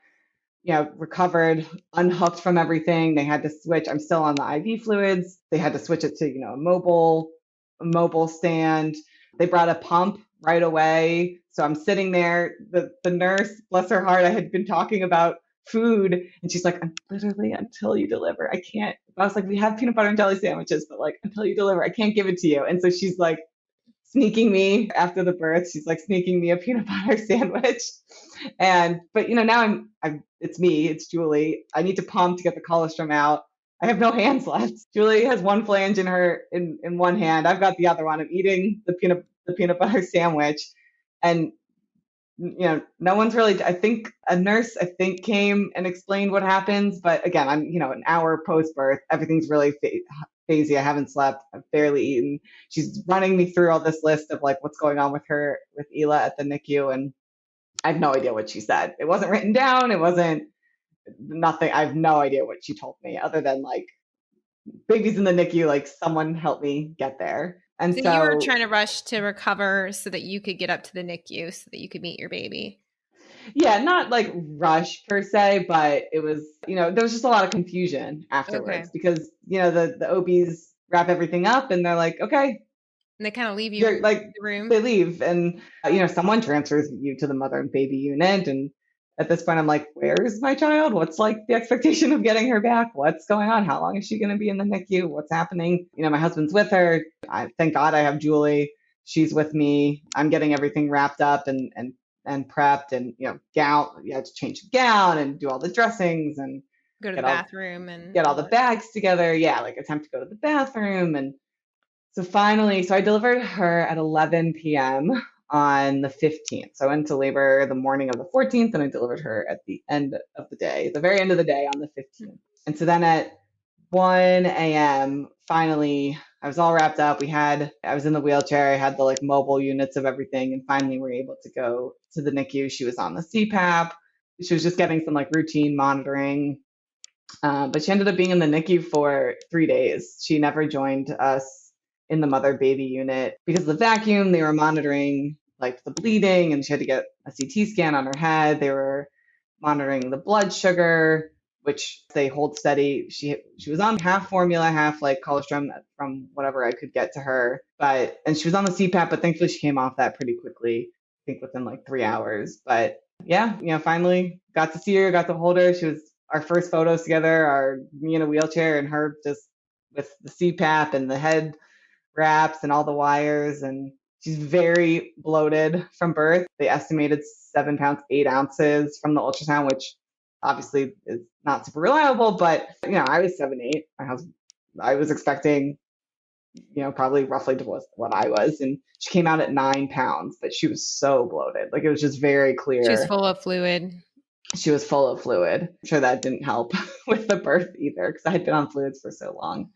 recovered, unhooked from everything. They had to switch. I'm still on the IV fluids. They had to switch it to, a mobile stand. They brought a pump right away. So I'm sitting there. The nurse, bless her heart, I had been talking about food, and she's like, I'm literally, until you deliver, I can't. I was like, we have peanut butter and jelly sandwiches, but like, until you deliver, I can't give it to you. And so she's like sneaking me after the birth. She's like sneaking me a peanut butter sandwich. But now it's me, it's Julie. I need to pump to get the colostrum out. I have no hands left. Julie has one flange in one hand. I've got the other one. I'm eating the peanut butter sandwich, and no one's really. I think a nurse came and explained what happens, but again, I'm an hour post birth. Everything's really Daisy, I haven't slept. I've barely eaten. She's running me through all this list of like what's going on with her, with Ela at the NICU. And I have no idea what she said. It wasn't written down. It wasn't nothing. I have no idea what she told me other than like, baby's in the NICU, like someone help me get there. And So you were trying to rush to recover so that you could get up to the NICU so that you could meet your baby. Yeah, not like rush per se, but it was, there was just a lot of confusion afterwards because, the OBs wrap everything up and they're like, okay. And they kind of leave you in the room. They leave and, someone transfers you to the mother and baby unit. And at this point, I'm like, where's my child? What's like the expectation of getting her back? What's going on? How long is she going to be in the NICU? What's happening? My husband's with her. Thank God I have Julie. She's with me. I'm getting everything wrapped up and prepped and, gown. You had to change the gown and do all the dressings and go to the bathroom and get all the bags together. Yeah, like attempt to go to the bathroom. And so finally, I delivered her at 11 p.m. on the 15th. So I went into labor the morning of the 14th and I delivered her at the end of the day, the very end of the day on the 15th. And so then at 1 a.m., finally, I was all wrapped up. I was in the wheelchair. I had the like mobile units of everything. And finally, we were able to go to the NICU. She was on the CPAP. She was just getting some like routine monitoring. But she ended up being in the NICU for 3 days. She never joined us in the mother baby unit because of the vacuum. They were monitoring like the bleeding and she had to get a CT scan on her head. They were monitoring the blood sugar, which they hold steady. She was on half formula, half like colostrum from whatever I could get to her. And she was on the CPAP, but thankfully she came off that pretty quickly, I think within like 3 hours. But yeah, finally got to see her, got to hold her. She was our first photos together, me in a wheelchair and her just with the CPAP and the head wraps and all the wires. And she's very bloated from birth. They estimated 7 pounds, 8 ounces from the ultrasound, which obviously is not super reliable, but I was 7'8". I was expecting, probably roughly to what I was. And she came out at 9 pounds, but she was so bloated. Like it was just very clear. She was full of fluid. She was full of fluid. I'm sure that didn't help with the birth either because I had been on fluids for so long.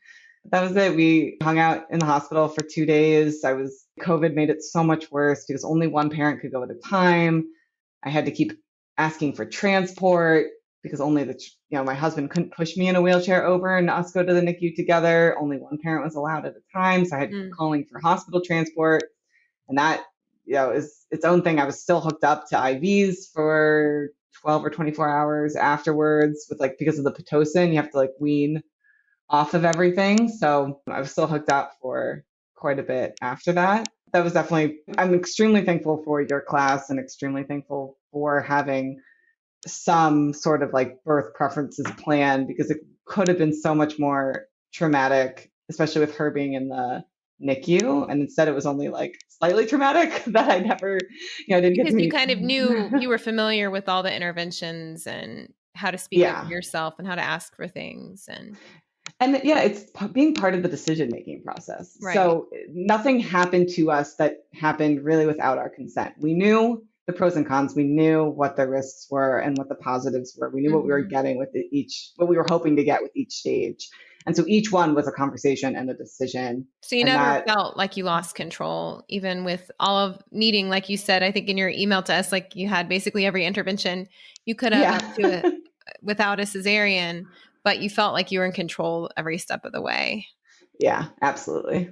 That was it. We hung out in the hospital for 2 days. COVID made it so much worse because only one parent could go at a time. I had to keep asking for transport because only my husband couldn't push me in a wheelchair over and us go to the NICU together. Only one parent was allowed at a time. So I had to keep calling for hospital transport. And that, is its own thing. I was still hooked up to IVs for 12 or 24 hours afterwards with because of the Pitocin, you have to wean off of everything. So I was still hooked up for quite a bit after that. That was I'm extremely thankful for your class and extremely thankful for having some sort of birth preferences plan because it could have been so much more traumatic, especially with her being in the NICU. And instead it was only slightly traumatic that I never, didn't get to meet. You kind of knew, you were familiar with all the interventions and how to speak up for yourself and how to ask for things. And it's being part of the decision-making process. Right. So nothing happened to us that happened really without our consent. We knew the pros and cons. We knew what the risks were and what the positives were. We knew what we were getting with what we were hoping to get with each stage. And so each one was a conversation and a decision. So you never felt like you lost control, even with all of needing, like you said, I think in your email to us, you had basically every intervention you could have up to it without a cesarean, but you felt like you were in control every step of the way. Yeah, absolutely.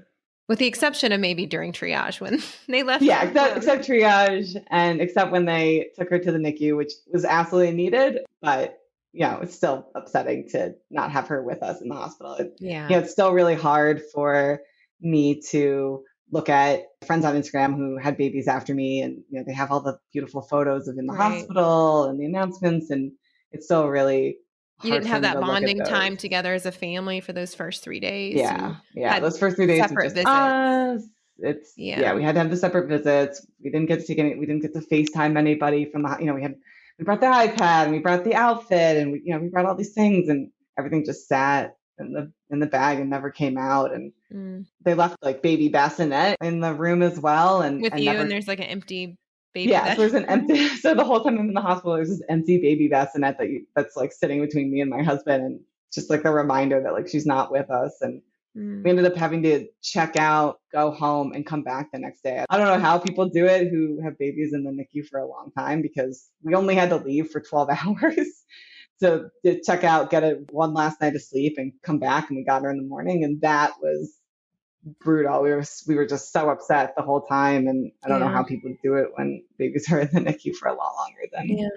With the exception of maybe during triage when they left. Yeah, except triage and except when they took her to the NICU, which was absolutely needed. But, it's still upsetting to not have her with us in the hospital. It's still really hard for me to look at friends on Instagram who had babies after me and, they have all the beautiful photos of in the hospital and the announcements. And it's still really You didn't have that bonding time together as a family for those first 3 days. Yeah. Those first 3 days separate visits. Us. We had to have the separate visits. We didn't get to we didn't get to FaceTime anybody from the, we brought the iPad and we brought the outfit and we brought all these things and everything just sat in the bag and never came out. And they left baby bassinet in the room as well. And with you and there's an empty baby. Yeah, so there's an empty. So the whole time I'm in the hospital, there's this empty baby bassinet that's sitting between me and my husband, and just the reminder that she's not with us. And We ended up having to check out, go home, and come back the next day. I don't know how people do it who have babies in the NICU for a long time, because we only had to leave for 12 hours to check out, get one last night of sleep, and come back, and we got her in the morning. And that was brutal. We were just so upset the whole time, and I don't know how people do it when babies are in the NICU for a lot longer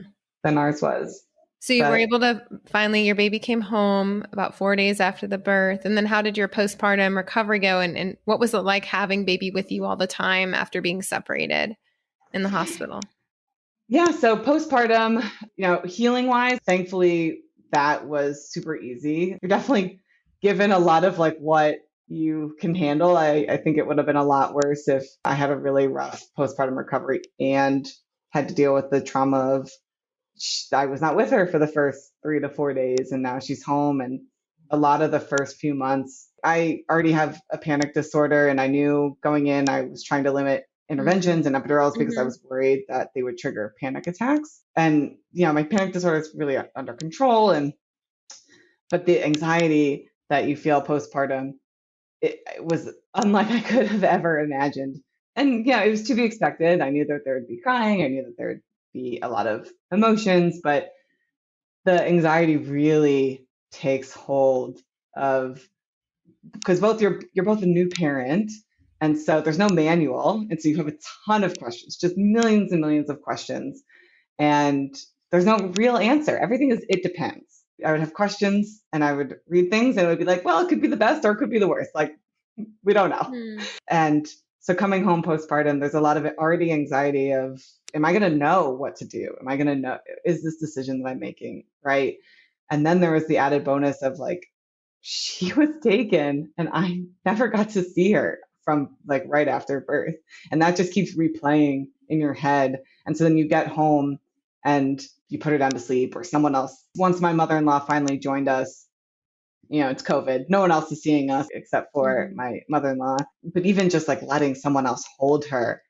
than ours was. So you were able to finally, your baby came home about 4 days after the birth. And then how did your postpartum recovery go? And what was it like having baby with you all the time after being separated in the hospital? Yeah. So postpartum, healing wise, thankfully that was super easy. You're definitely given a lot of like what you can handle. I think it would have been a lot worse if I had a really rough postpartum recovery and had to deal with the trauma of I was not with her for the first 3 to 4 days, and now she's home. And a lot of the first few months, I already have a panic disorder, and I knew going in, I was trying to limit interventions and epidurals because I was worried that they would trigger panic attacks. And, my panic disorder is really under control. But the anxiety that you feel postpartum, it was unlike I could have ever imagined. And it was to be expected. I knew that there would be crying. I knew that there would be a lot of emotions, but the anxiety really takes hold of, because you're both a new parent, and so there's no manual, and so you have a ton of questions, just millions and millions of questions, and there's no real answer. Everything is it depends. I would have questions, and I would read things, and it would be like, well, it could be the best or it could be the worst. Like, we don't know. And so coming home postpartum, there's a lot of already anxiety of, am I going to know what to do? Am I going to know, is this decision that I'm making right? And then there was the added bonus of like, she was taken and I never got to see her from like right after birth. And that just keeps replaying in your head. And so then you get home and you put her down to sleep, or someone else. Once my mother-in-law finally joined us, it's COVID. No one else is seeing us except for my mother-in-law. But even just like letting someone else hold her,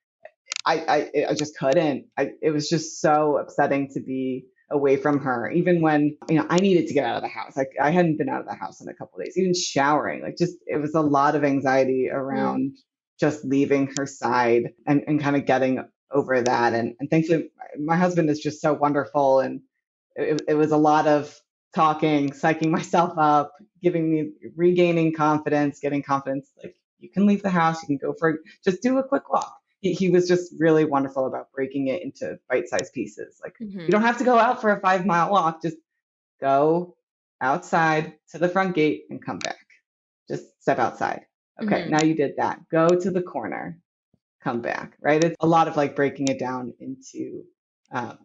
I just couldn't. It was just so upsetting to be away from her. Even when, I needed to get out of the house. Like, I hadn't been out of the house in a couple of days, even showering, like just, it was a lot of anxiety around just leaving her side and kind of getting over that. And thankfully my husband is just so wonderful. And it was a lot of talking, psyching myself up, regaining confidence, getting confidence. Like, you can leave the house, you can go just do a quick walk. He was just really wonderful about breaking it into bite-sized pieces. Like, you don't have to go out for a 5-mile walk. Just go outside to the front gate and come back. Just step outside. Okay, now you did that. Go to the corner, come back, right? It's a lot of like breaking it down into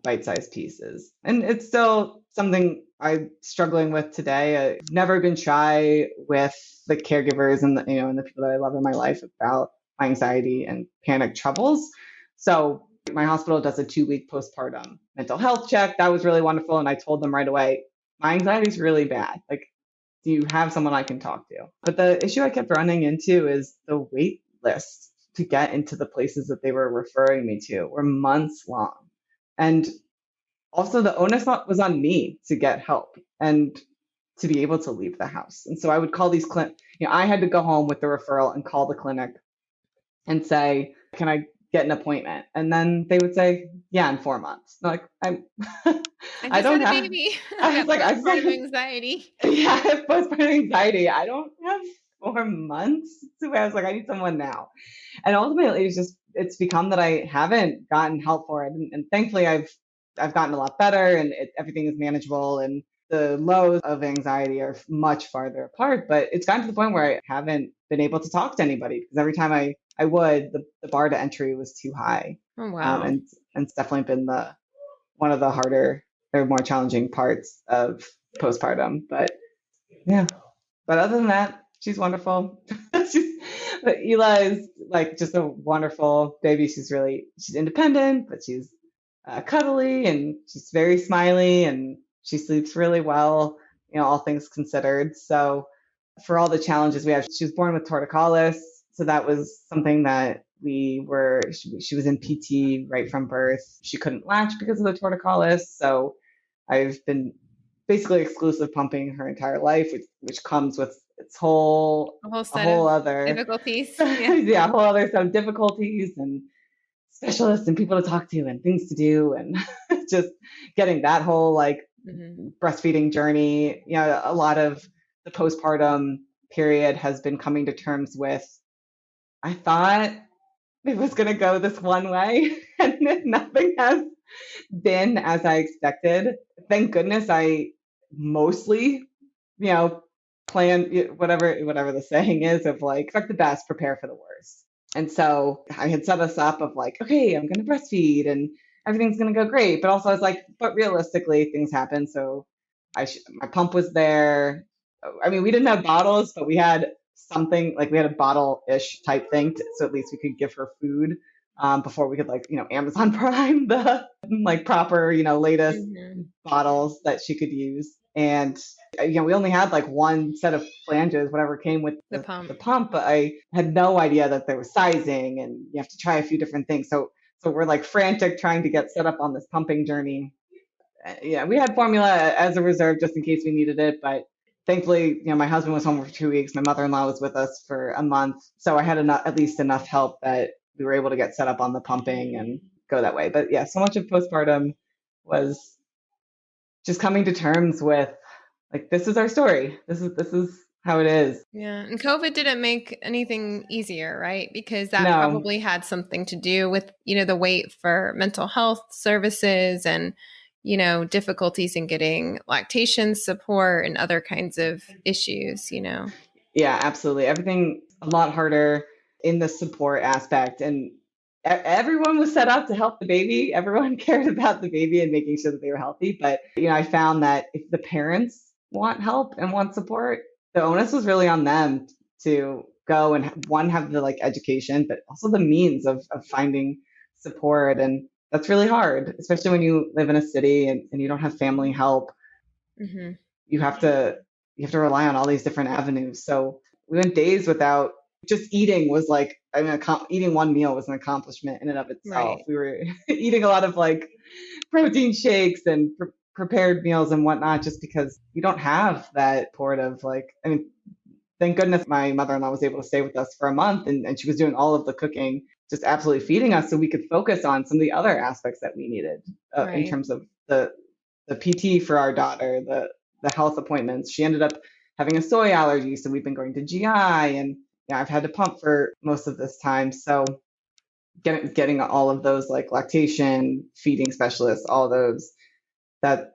bite-sized pieces. And it's still something I'm struggling with today. I've never been shy with the caregivers and and the people that I love in my life about my anxiety and panic troubles. So my hospital does a 2-week postpartum mental health check. That was really wonderful. And I told them right away, my anxiety is really bad. Like, do you have someone I can talk to? But the issue I kept running into is the wait list to get into the places that they were referring me to were months long. And also the onus was on me to get help and to be able to leave the house. And so I would call these clinics. I had to go home with the referral and call the clinic and say, can I get an appointment? And then they would say, yeah, in 4 months. I'm like, I don't have a baby. I was like, postpartum anxiety. Yeah, I have postpartum anxiety. I don't have 4 months. So I was like, I need someone now. And ultimately it's become that I haven't gotten help for it. And thankfully I've gotten a lot better, and everything is manageable, and the lows of anxiety are much farther apart. But it's gotten to the point where I haven't been able to talk to anybody, because every time I would, the bar to entry was too high. Oh, wow. And it's definitely been one of the harder or more challenging parts of postpartum. But yeah, but other than that, she's wonderful. But Ela is like just a wonderful baby. She's independent, but she's cuddly, and she's very smiley, and she sleeps really well, all things considered. So for all the challenges we have, she was born with torticollis. So that was something that she was in PT right from birth. She couldn't latch because of the torticollis. So I've been basically exclusive pumping her entire life, which comes with its A whole a set whole of other, difficulties. Yeah. yeah, a whole other set of difficulties and specialists and people to talk to and things to do and just getting that whole like Mm-hmm. breastfeeding journey. You know, a lot of the postpartum period has been coming to terms with, I thought it was going to go this one way and nothing has been as I expected. Thank goodness I mostly, you know, plan whatever the saying is of like expect the best, prepare for the worst. And so I had set us up of like, okay, I'm going to breastfeed and everything's going to go great. But also I was like, but realistically, things happen. So my pump was there. I mean, we didn't have bottles, but we had something like we had a bottle-ish type thing, so at least we could give her food before we could like, you know, Amazon Prime the like proper, you know, latest Mm-hmm. bottles that she could use. And you know, we only had like one set of flanges, whatever came with The pump. the pump, but I had no idea that there was sizing and you have to try a few different things. So we're like frantic trying to get set up on this pumping journey. Yeah, we had formula as a reserve just in case we needed it, but thankfully, you know, my husband was home for 2 weeks. My mother-in-law was with us for a month, so I had at least enough help that we were able to get set up on the pumping and go that way. But yeah, so much of postpartum was just coming to terms with like this is our story. This is how it is. Yeah. And COVID didn't make anything easier, right? Because that No, probably had something to do with, the wait for mental health services and, difficulties in getting lactation support and other kinds of issues. yeah, absolutely. Everything a lot harder in the support aspect. And everyone was set up to help the baby. Everyone cared about the baby and making sure that they were healthy. But, you know, I found that if the parents want help and want support, the onus was really on them to go and one, have the like education, but also the means of finding support. And that's really hard, especially when you live in a city and you don't have family help. Mm-hmm. You have to rely on all these different avenues. So we went days without just eating was like, I mean, eating one meal was an accomplishment in and of itself. Right. We were eating a lot of like protein shakes and prepared meals and whatnot, just because you don't have that port of like, I mean, thank goodness my mother-in-law was able to stay with us for a month and she was doing all of the cooking, just absolutely feeding us so we could focus on some of the other aspects that we needed in Right. terms of the PT for our daughter, the health appointments. She ended up having a soy allergy, so we've been going to GI, and yeah, I've had to pump for most of this time. So getting all of those like lactation, feeding specialists, all those that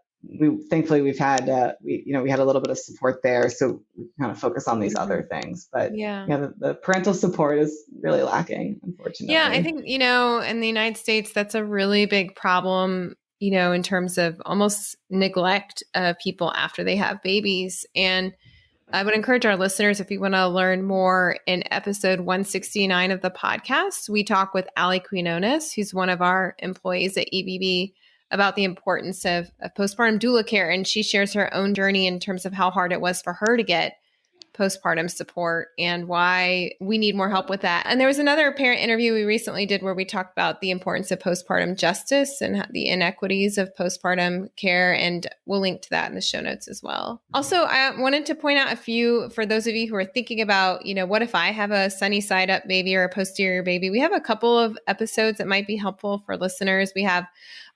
thankfully we've had we had a little bit of support there, so we kind of focus on these Mm-hmm. other things. But Yeah. yeah, the parental support is really lacking, unfortunately. Yeah, I think, in the United States, that's a really big problem, in terms of almost neglect of people after they have babies. And I would encourage our listeners, if you want to learn more, in episode 169 of the podcast, we talk with Allie Quinones, who's one of our employees at EBB, about the importance of postpartum doula care. And she shares her own journey in terms of how hard it was for her to get postpartum support and why we need more help with that. And there was another parent interview we recently did where we talked about the importance of postpartum justice and the inequities of postpartum care. And we'll link to that in the show notes as well. Also, I wanted to point out a few for those of you who are thinking about, what if I have a sunny side up baby or a posterior baby? We have a couple of episodes that might be helpful for listeners. We have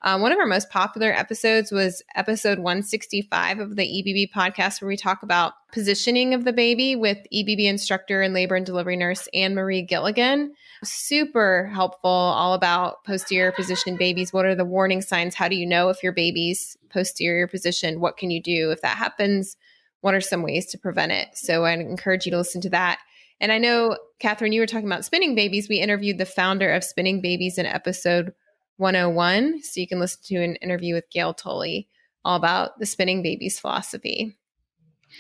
one of our most popular episodes was episode 165 of the EBB podcast, where we talk about positioning of the baby with EBB instructor and labor and delivery nurse Anne-Marie Gilligan. Super helpful, all about posterior positioned babies. What are the warning signs? How do you know if your baby's posterior positioned? What can you do if that happens? What are some ways to prevent it? So I'd encourage you to listen to that. And I know, Kathryn, you were talking about spinning babies. We interviewed the founder of Spinning Babies in episode 101. So you can listen to an interview with Gail Tully all about the Spinning Babies philosophy.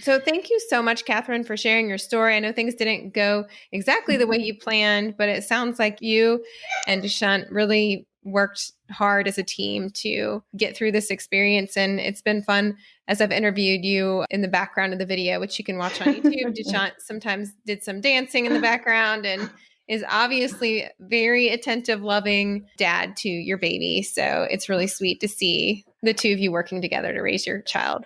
So thank you so much, Kathryn, for sharing your story. I know things didn't go exactly the way you planned, but it sounds like you and Dushyant really worked hard as a team to get through this experience. And it's been fun as I've interviewed you in the background of the video, which you can watch on YouTube. Dushyant sometimes did some dancing in the background and is obviously very attentive, loving dad to your baby. So it's really sweet to see the two of you working together to raise your child.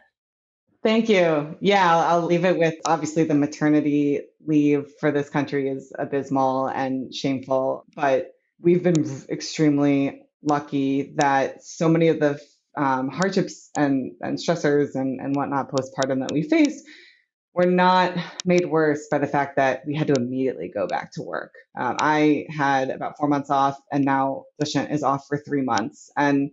Thank you. Yeah, I'll leave it with obviously the maternity leave for this country is abysmal and shameful, but we've been extremely lucky that so many of the hardships and stressors and whatnot postpartum that we face were not made worse by the fact that we had to immediately go back to work. I had about 4 months off, and now Dushyant is off for 3 months. And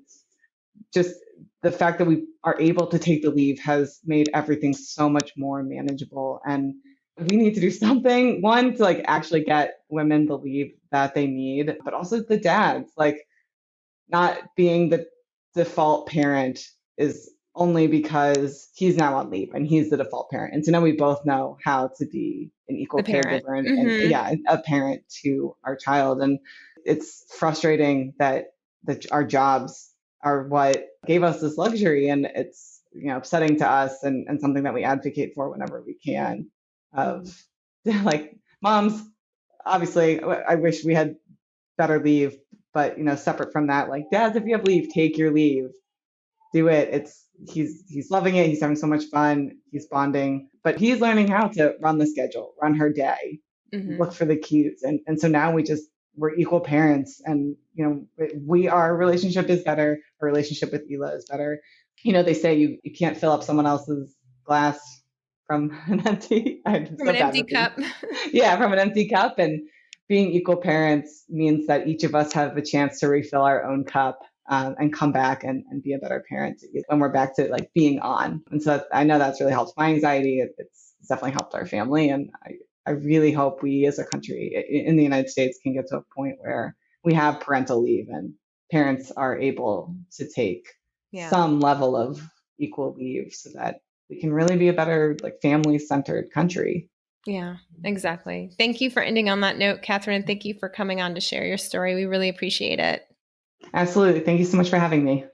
just the fact that we are able to take the leave has made everything so much more manageable. And we need to do something, one, to like actually get women the leave that they need, but also the dads, like not being the default parent is only because he's now on leave and he's the default parent. And so now we both know how to be an equal caregiver and yeah, a parent to our child. And it's frustrating that our jobs are what gave us this luxury. And it's, upsetting to us and something that we advocate for whenever we can of like moms, obviously, I wish we had better leave, but separate from that, like dads, if you have leave, take your leave, do it. He's loving it. He's having so much fun. He's bonding, but he's learning how to run the schedule, run her day, look for the cues. And so now we're equal parents, and our relationship is better. Our relationship with Ela is better. They say you can't fill up someone else's glass from an empty cup. Yeah, from an empty cup. And being equal parents means that each of us have a chance to refill our own cup and come back and be a better parent when we're back to like being on. And so I know that's really helped my anxiety. It's definitely helped our family. And I really hope we as a country in the United States can get to a point where we have parental leave and parents are able to take some level of equal leave so that we can really be a better like family-centered country. Yeah, exactly. Thank you for ending on that note, Kathryn. Thank you for coming on to share your story. We really appreciate it. Absolutely. Thank you so much for having me.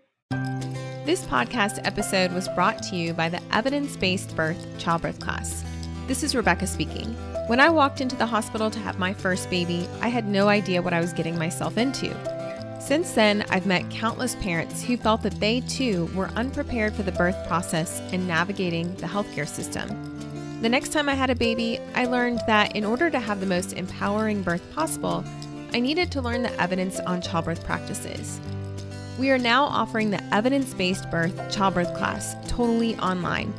This podcast episode was brought to you by the Evidence-Based Childbirth Class. This is Rebecca speaking. When I walked into the hospital to have my first baby, I had no idea what I was getting myself into. Since then, I've met countless parents who felt that they too were unprepared for the birth process and navigating the healthcare system. The next time I had a baby, I learned that in order to have the most empowering birth possible, I needed to learn the evidence on childbirth practices. We are now offering the Evidence-Based Childbirth Class totally online.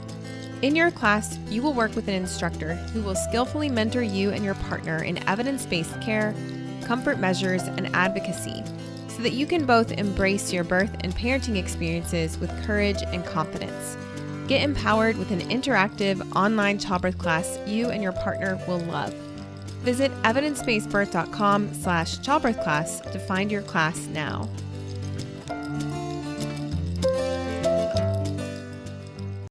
In your class, you will work with an instructor who will skillfully mentor you and your partner in evidence-based care, comfort measures, and advocacy, so that you can both embrace your birth and parenting experiences with courage and confidence. Get empowered with an interactive online childbirth class you and your partner will love. Visit evidencebasedbirth.com/childbirth class to find your class now.